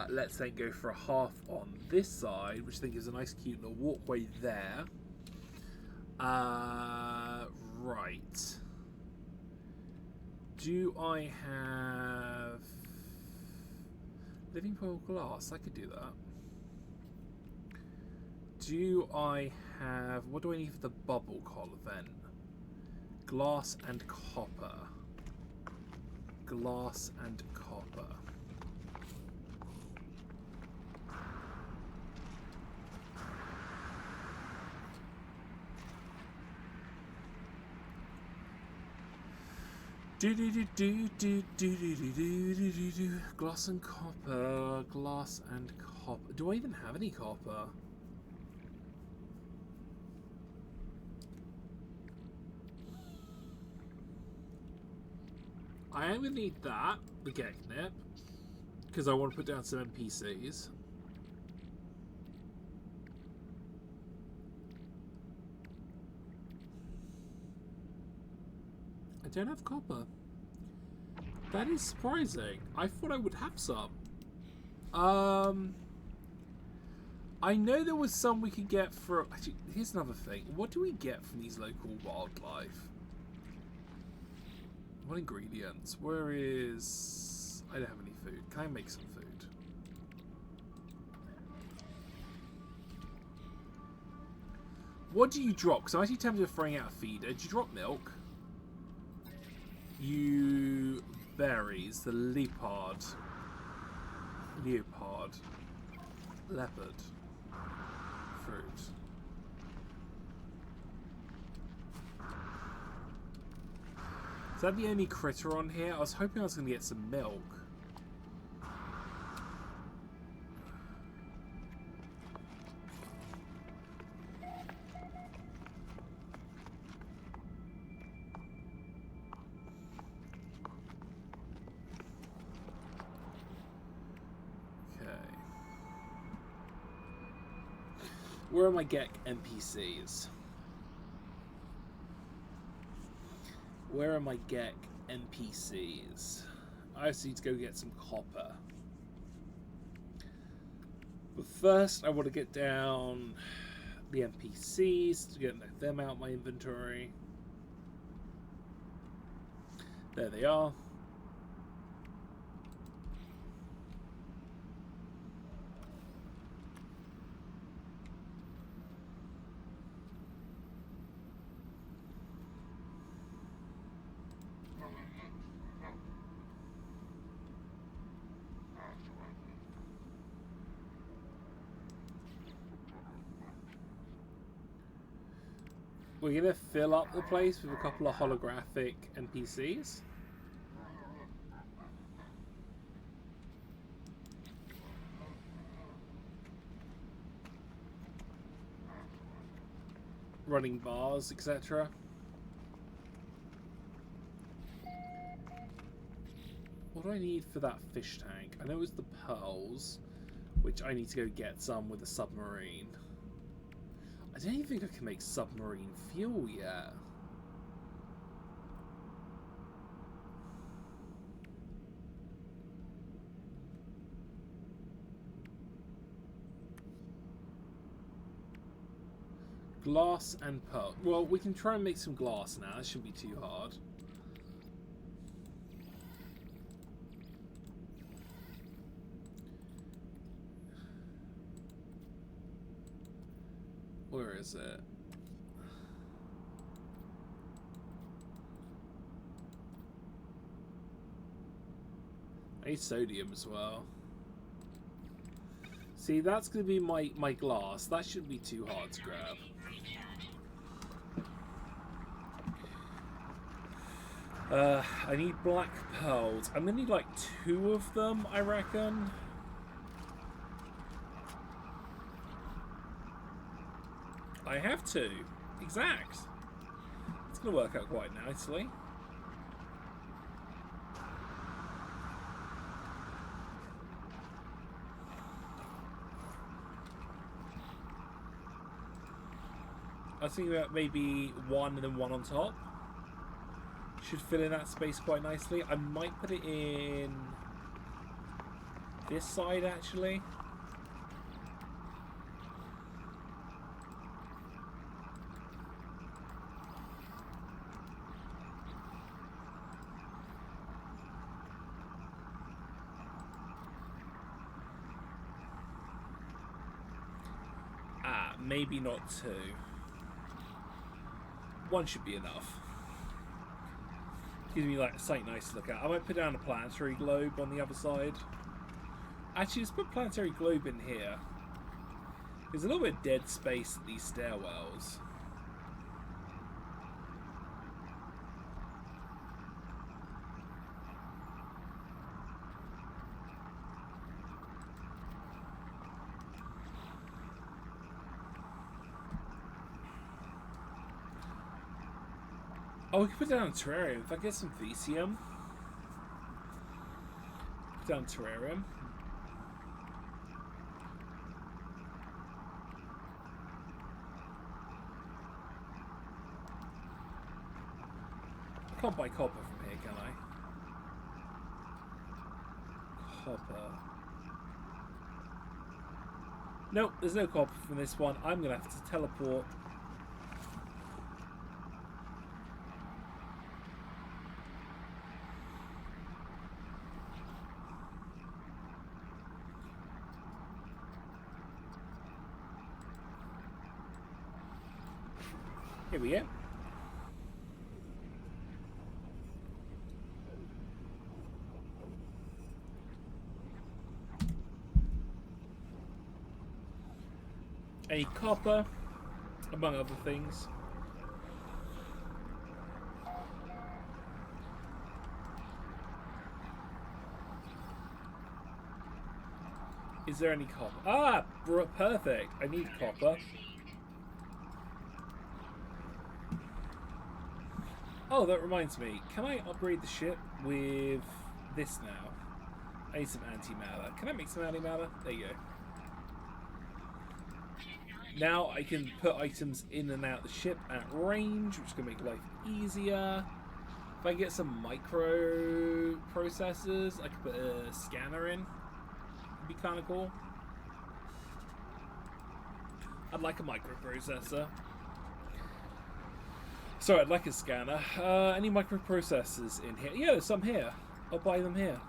Let's then go for a half on this side, which I think is a nice cute little walkway there. Right. Do I have living pearl glass? I could do that. Do I have... What do I need for the bubble collar then? Glass and copper. Glass and copper. Glass and copper. Glass and copper. Do I even have any copper? I am going to need that, the Geknip, because I want to put down some NPCs. I don't have copper. That is surprising. I thought I would have some. I know there was some we could get from... Actually, here's another thing. What do we get from these local wildlife? What ingredients? Where is... I don't have any food. Can I make some food? What do you drop? Because I'm actually tempted of throwing out a feeder. Do you drop milk? You... berries. The leopard. Leopard. Fruit. Is that the only critter on here? I was hoping I was going to get some milk. Where are my Gek NPCs? Where are my Gek NPCs? I just need to go get some copper. But first, I want to get down the NPCs to get them out of my inventory. There they are. We're gonna fill up the place with a couple of holographic NPCs. Running bars, etc. What do I need for that fish tank? I know it's the pearls, which I need to go get some with a submarine. I don't even think I can make submarine fuel yet. Glass and pearl. Well, we can try and make some glass now. That shouldn't be too hard. Where is it? I need sodium as well. See, that's going to be my glass. That shouldn't be too hard to grab. I need black pearls. I'm going to need like 2 of them, I reckon. I have to. Exact. It's going to work out quite nicely. I was thinking about maybe 1 and then 1 on top. Should fill in that space quite nicely. I might put it in this side actually. Maybe not 2. 1 should be enough. Gives me like something nice to look at. I might put down a planetary globe on the other side. Actually, let's put planetary globe in here. There's a little bit of dead space at these stairwells. Oh, we can put down a terrarium. If I get some Vesium. Put down terrarium. I can't buy copper from here, can I? Copper. Nope, there's no copper from this one. I'm going to have to teleport. Here we go. A copper, among other things. Is there any copper? Ah, perfect. I need copper. Oh, that reminds me. Can I upgrade the ship with this now? I need some antimatter. Can I make some antimatter? There you go. Now I can put items in and out of the ship at range, which is going to make life easier. If I get some micro processors, I could put a scanner in. It'd be kind of cool. I'd like a microprocessor. Sorry, I'd like a scanner. Any microprocessors in here? Yeah, there's some here. I'll buy them here.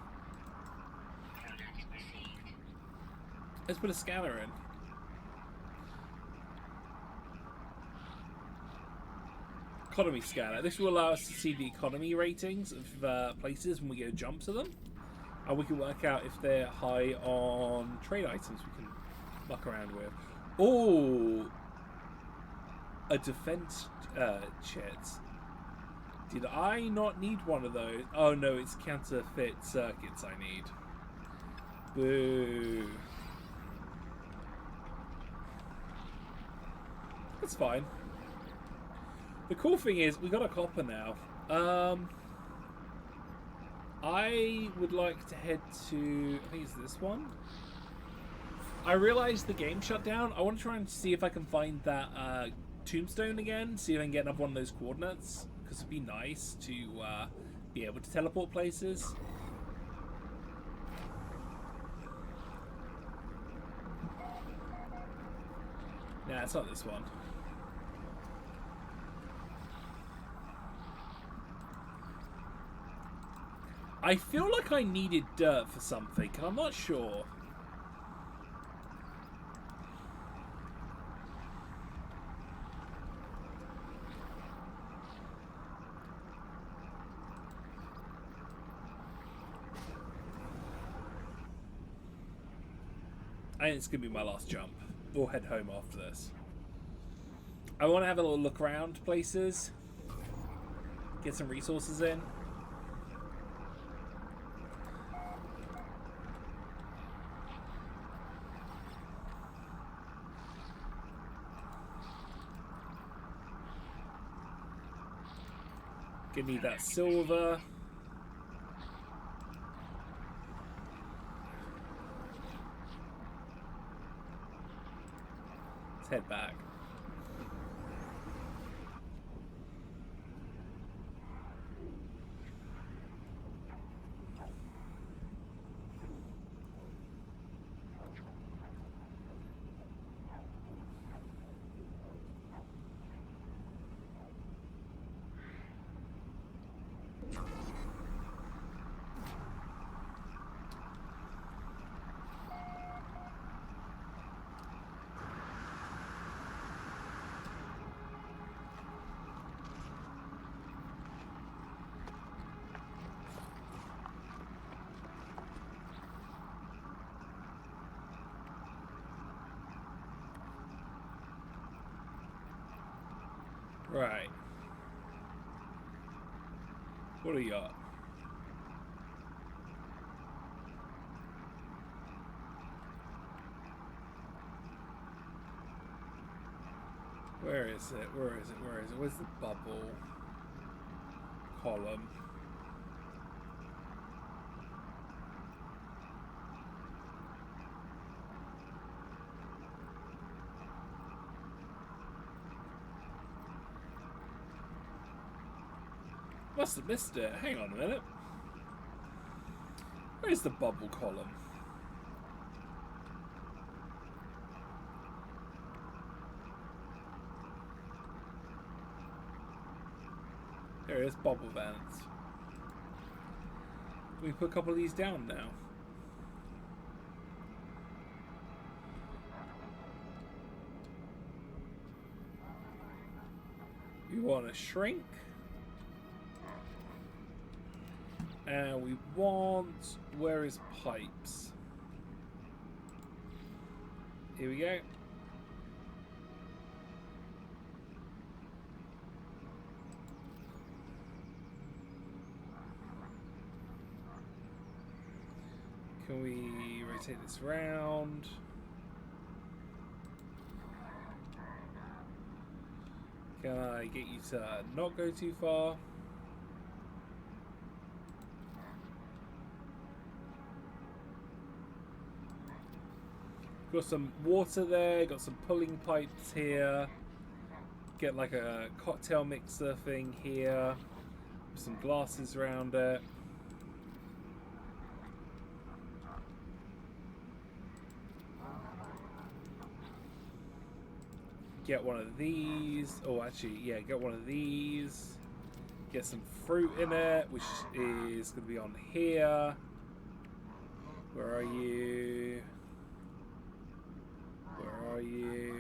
Let's put a scanner in. Economy scanner. This will allow us to see the economy ratings of places when we go jump to them. And we can work out if they're high on trade items we can muck around with. Oh! A defense chit. Did I not need one of those? Oh no, it's counterfeit circuits I need. Boo. That's fine. The cool thing is, we got a copper now. I would like to head to... I think it's this one. I realized the game shut down. I want to try and see if I can find that tombstone again. See if I can get another one of those coordinates. Because it'd be nice to be able to teleport places. Nah, it's not this one. I feel like I needed dirt for something, and I'm not sure. I think it's going to be my last jump. We'll head home after this. I want to have a little look around places. Get some resources in. Gonna need that silver. Let's head back. Right. What do you got? Where is it? Where is it? Where is it? Where's the bubble column? Must have missed it. Hang on a minute. Where's the bubble column? There it is, bubble vents. We put a couple of these down now. We want to shrink. And we want... Where is pipes? Here we go. Can we rotate this round? Can I get you to not go too far? Got some water there, got some pulling pipes here. Get like a cocktail mixer thing here. Some glasses around it. Get one of these. Oh, actually, yeah, get one of these. Get some fruit in it, which is going to be on here. Where are you? Where are you?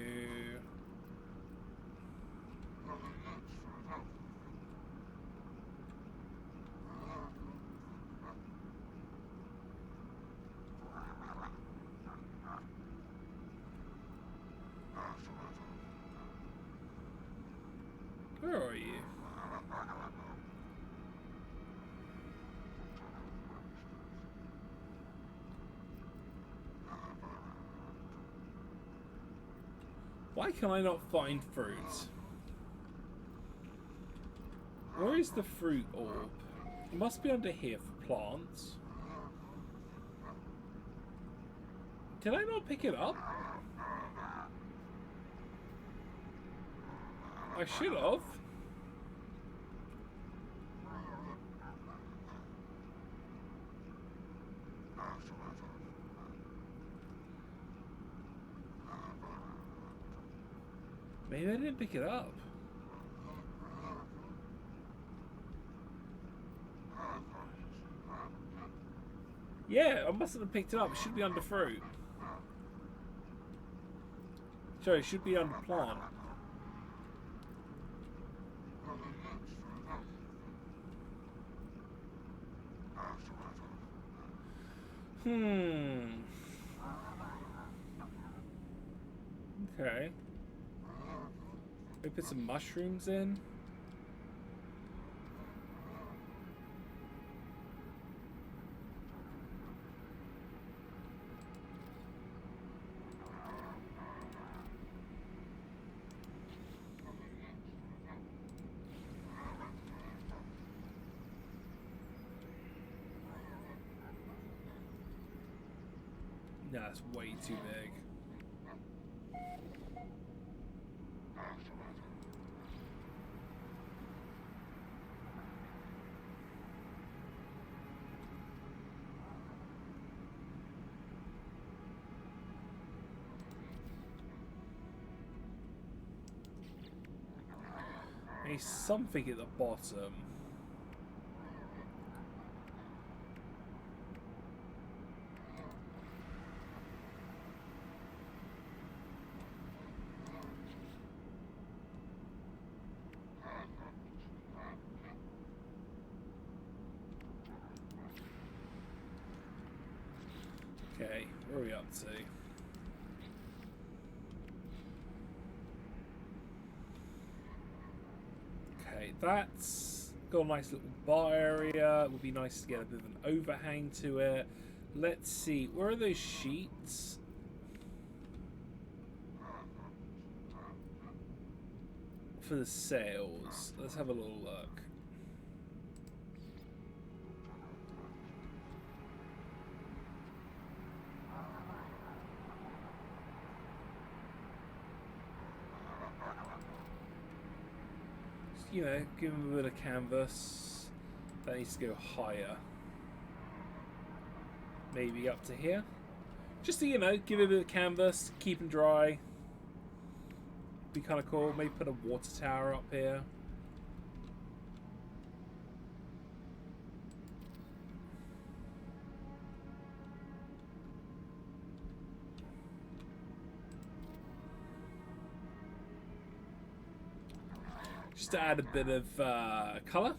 Why can I not find fruit? Where is the fruit orb? It must be under here for plants. Did I not pick it up? I should have. Maybe I didn't pick it up. Yeah, I mustn't have picked it up. It should be under fruit. Sorry, it should be under plant. Okay. We put some mushrooms in. No, it's way too big. There's something at the bottom. Okay, where are we up to? Okay, that's got a nice little bar area. It would be nice to get a bit of an overhang to it. Let's see, where are those sheets? For the sails. Let's have a little look. You know, give them a bit of canvas. That needs to go higher. Maybe up to here. Just to, you know, give it a bit of canvas, keep them dry. Be kind of cool. Maybe put a water tower up here. Just to add a bit of colour.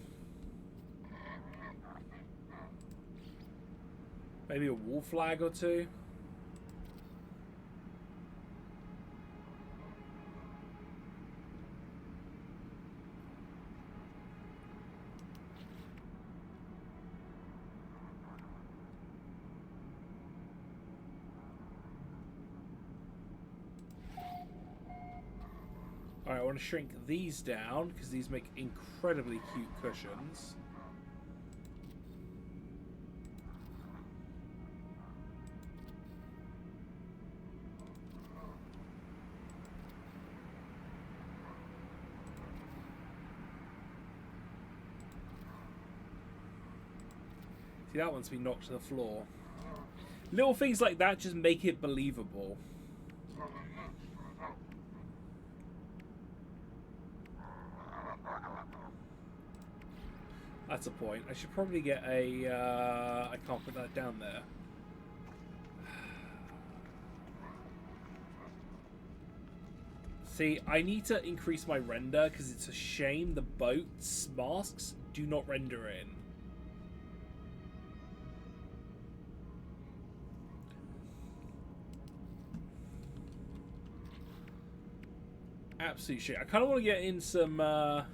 Maybe a wall flag or two. Alright, I want to shrink these down because these make incredibly cute cushions. See, that one's been knocked to the floor. Little things like that just make it believable. That's a point. I should probably get a... I can't put that down there. See, I need to increase my render because it's a shame the boat's masks do not render in. Absolute shit. I kind of want to get in some of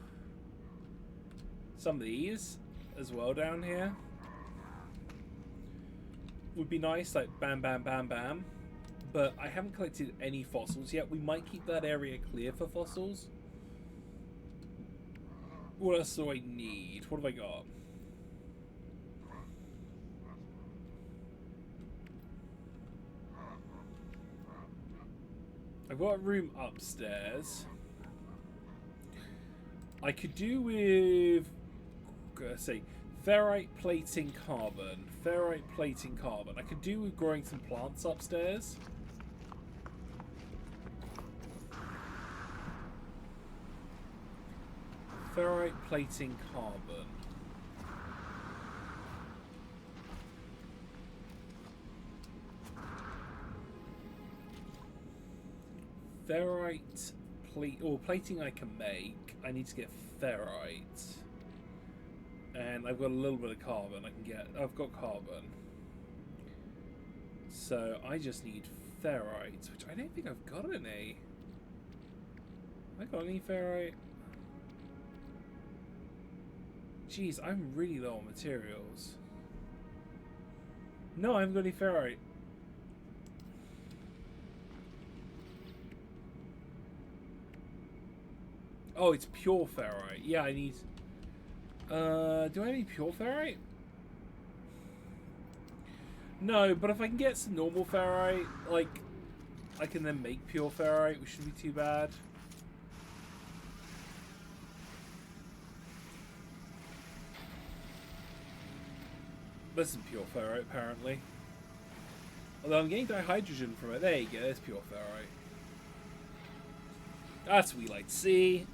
these as well down here. Would be nice, like bam, bam, bam, bam. But I haven't collected any fossils yet. We might keep that area clear for fossils. What else do I need? What have I got? I've got a room upstairs. I could do with, let's see, ferrite plating carbon. Ferrite plating carbon. I could do with growing some plants upstairs. Ferrite plating carbon. Ferrite plate or plating I can make. I need to get ferrite. And I've got a little bit of carbon I can get. I've got carbon. So I just need ferrite, which I don't think I've got any. Have I got any ferrite? Jeez, I'm really low on materials. No, I haven't got any ferrite. Oh, it's pure ferrite. Yeah, I need... do I have any pure ferrite? No, but if I can get some normal ferrite, like, I can then make pure ferrite, which shouldn't be too bad. There's some pure ferrite, apparently. Although I'm getting dihydrogen from it. There you go, there's pure ferrite. That's what we like to see.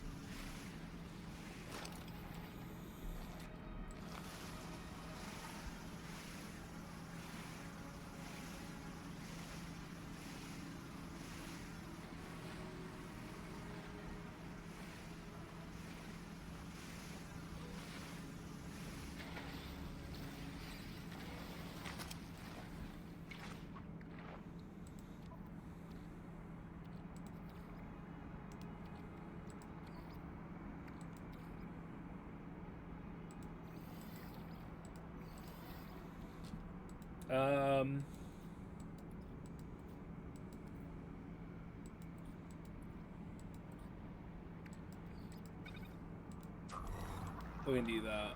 We're gonna do that.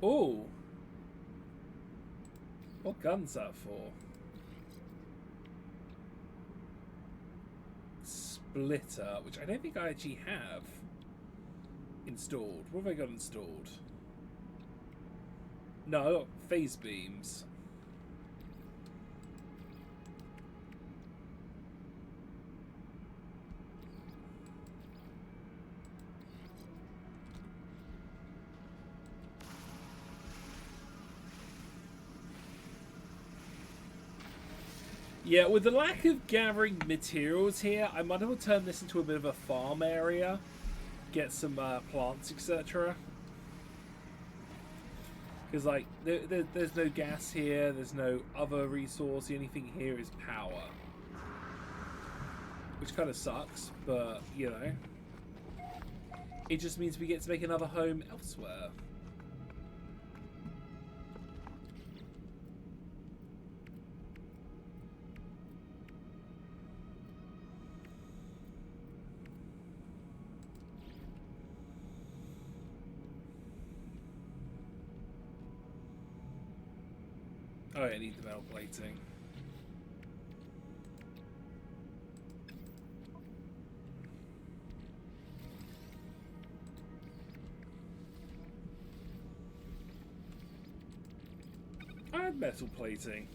Oh! What gun's that for? Splitter, which I don't think I actually have installed. What have I got installed? No, I got phase beams. Yeah, with the lack of gathering materials here, I might as well turn this into a bit of a farm area. Get some plants, etc. Because, like, there's no gas here, there's no other resource, the only thing here is power. Which kind of sucks, but, you know. It just means we get to make another home elsewhere. Oh, I need the metal plating. I had metal plating.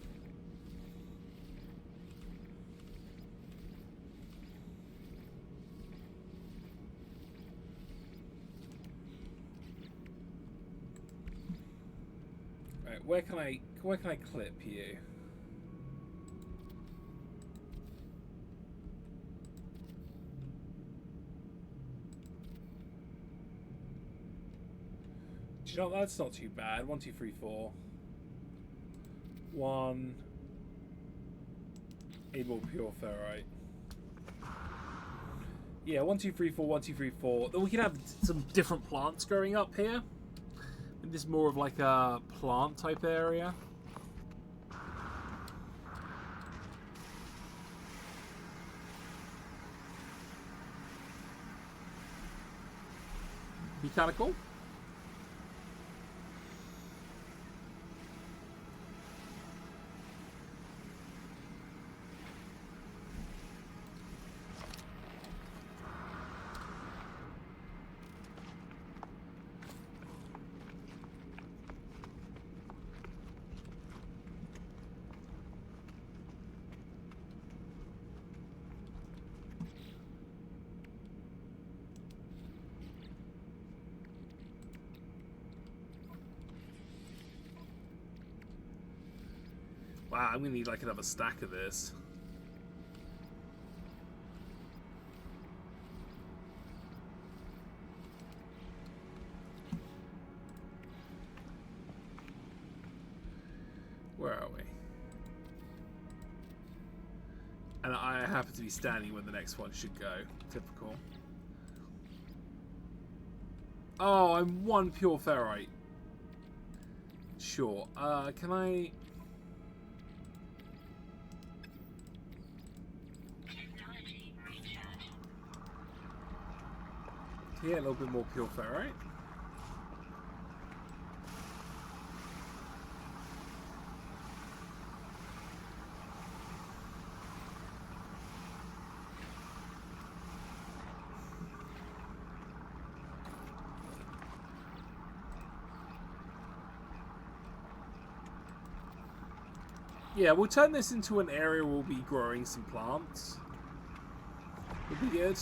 Right, where can I clip you? Do you know, that's not too bad. 1, 2, 3, 4. 1. Able pure ferrite. Yeah, 1, 2, 3, 4, 1, 2, 3, 4. Then we can have some different plants growing up here. And this is more of like a plant type area. Be kind of cool. Wow, I'm gonna need like another stack of this. Where are we? And I happen to be standing where the next one should go. Typical. Oh, I'm 1 pure ferrite. Sure. Can I... Yeah, a little bit more pure ferrite. Yeah, we'll turn this into an area where we'll be growing some plants. Would be good.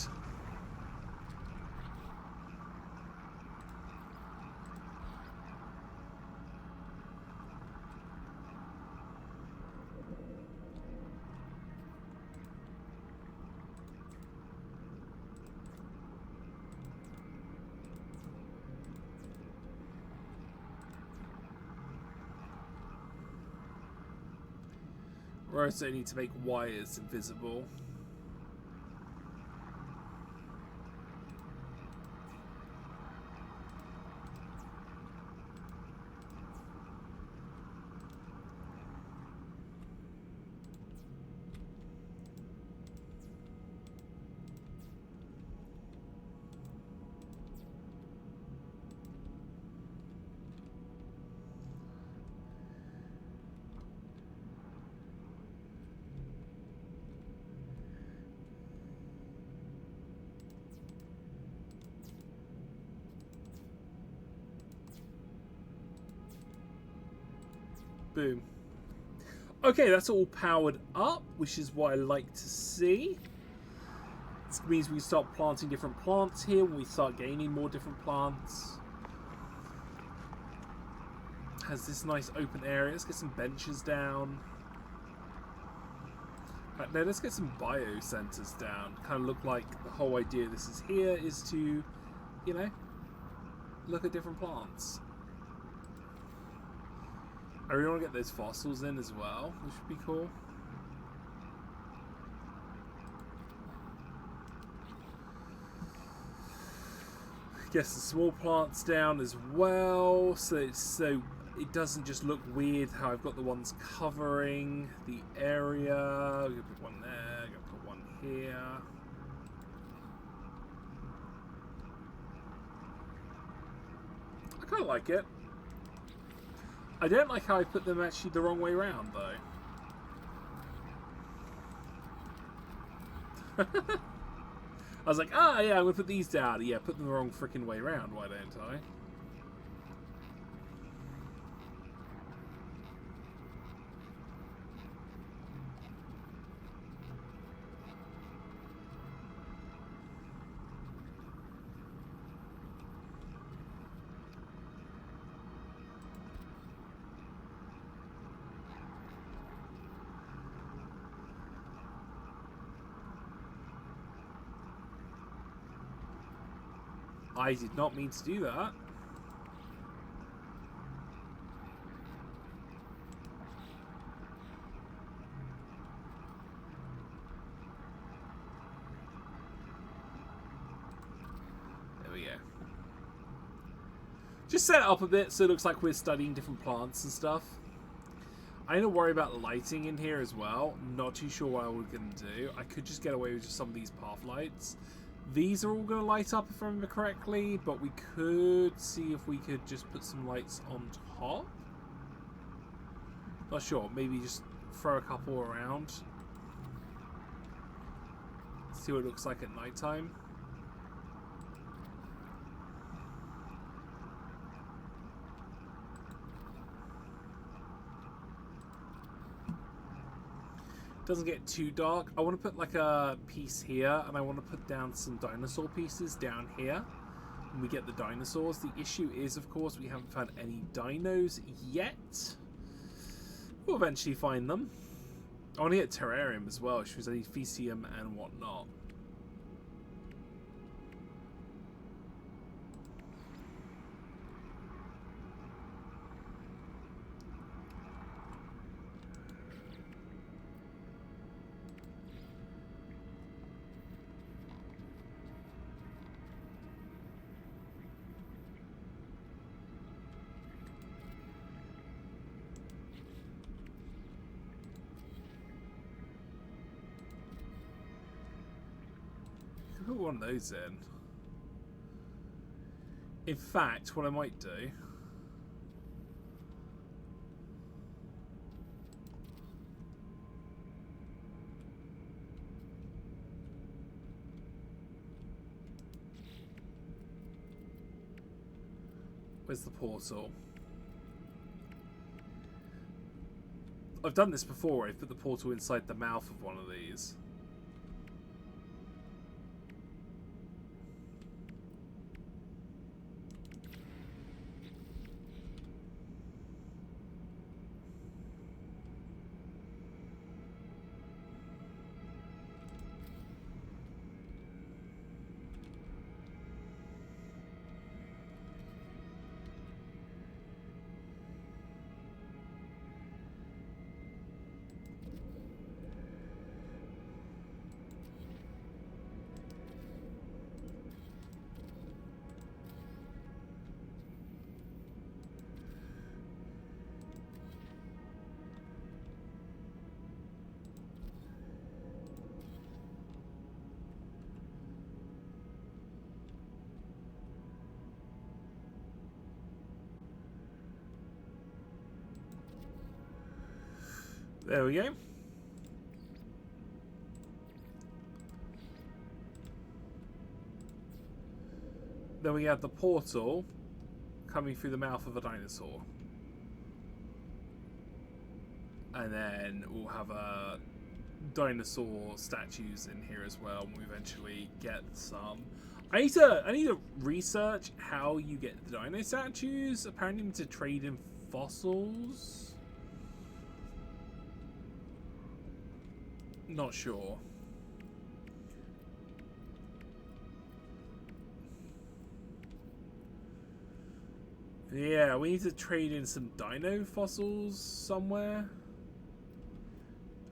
I also need to make wires invisible. Boom. Okay, that's all powered up, which is what I like to see. This means we start planting different plants here when we start gaining more different plants. Has this nice open area. Let's get some benches down. Right, now let's get some bio centers down. Kind of look like the whole idea this is here is to, you know, look at different plants. I really want to get those fossils in as well, which would be cool. Get some small plants down as well, so it doesn't just look weird how I've got the ones covering the area. I'm gonna put one there, I'm gonna put one here. I kind of like it. I don't like how I put them actually the wrong way around, though. I was like, yeah, I'm going to put these down. Yeah, put them the wrong freaking way around. Why don't I? I did not mean to do that. just set it up a bit so it looks like we're studying different plants and stuff. I need to worry about lighting in here as well. Not too sure what I was going to do. I could just get away with just some of these path lights. These are all going to light up if I remember correctly, but we could see if we could just put some lights on top. Not sure. Maybe just throw a couple around. See what it looks like at nighttime. Doesn't get too dark. I want to put like a piece here, and I want to put down some dinosaur pieces down here. And we get the dinosaurs. The issue is, of course, we haven't found any dinos yet. We'll eventually find them. I want to get terrarium as well, which was a Fecium and whatnot. Put one of those in. In fact, what I might do... Where's the portal? I've done this before. I've put the portal inside the mouth of one of these. There we go. Then we have the portal coming through the mouth of a dinosaur. And then we'll have a dinosaur statues in here as well when we eventually get some. I need to research how you get the dino statues. Apparently you need to trade in fossils. Not sure. Yeah, we need to trade in some dino fossils somewhere.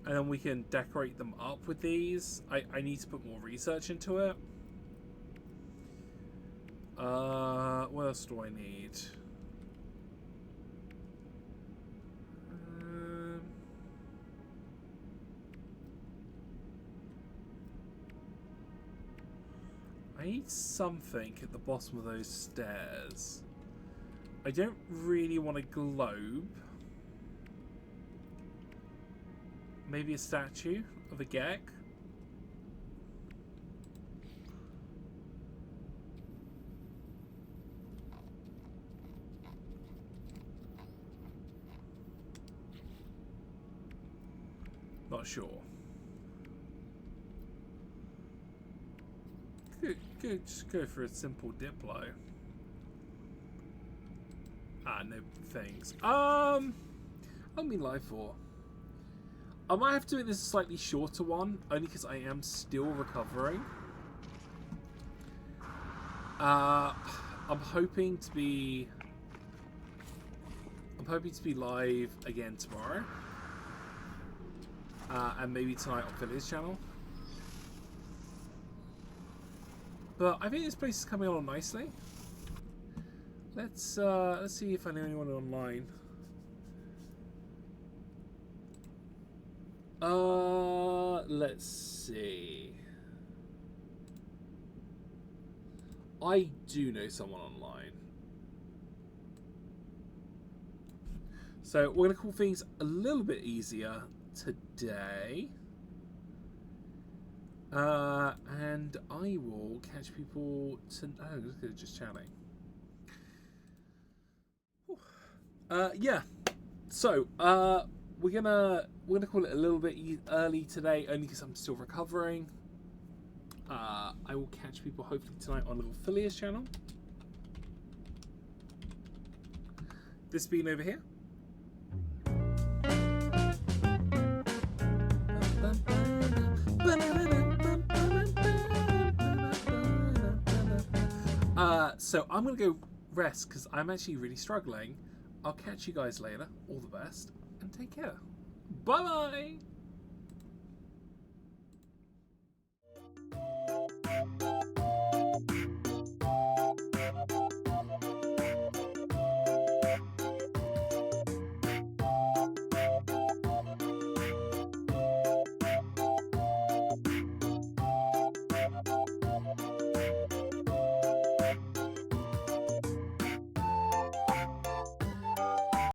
And then we can decorate them up with these. I need to put more research into it. What else do I need? I need something at the bottom of those stairs. I don't really want a globe. Maybe a statue of a Gek. Not sure. Just go for a simple Diplo. Ah, no things. I'll be live for. I might have to do this a slightly shorter one, only because I am still recovering. I'm hoping to be live again tomorrow, and maybe tonight on Philly's channel. But I think this place is coming along nicely. Let's see if I know anyone online. Let's see. I do know someone online. So we're going to call things a little bit easier today. And I will catch people to... Oh, look at just chatting. Yeah. So, we're gonna call it a little bit early today, only because I'm still recovering. I will catch people hopefully tonight on Little Phileas channel. This being over here. So I'm gonna go rest because I'm actually really struggling. I'll catch you guys later. All the best and take care. Bye bye.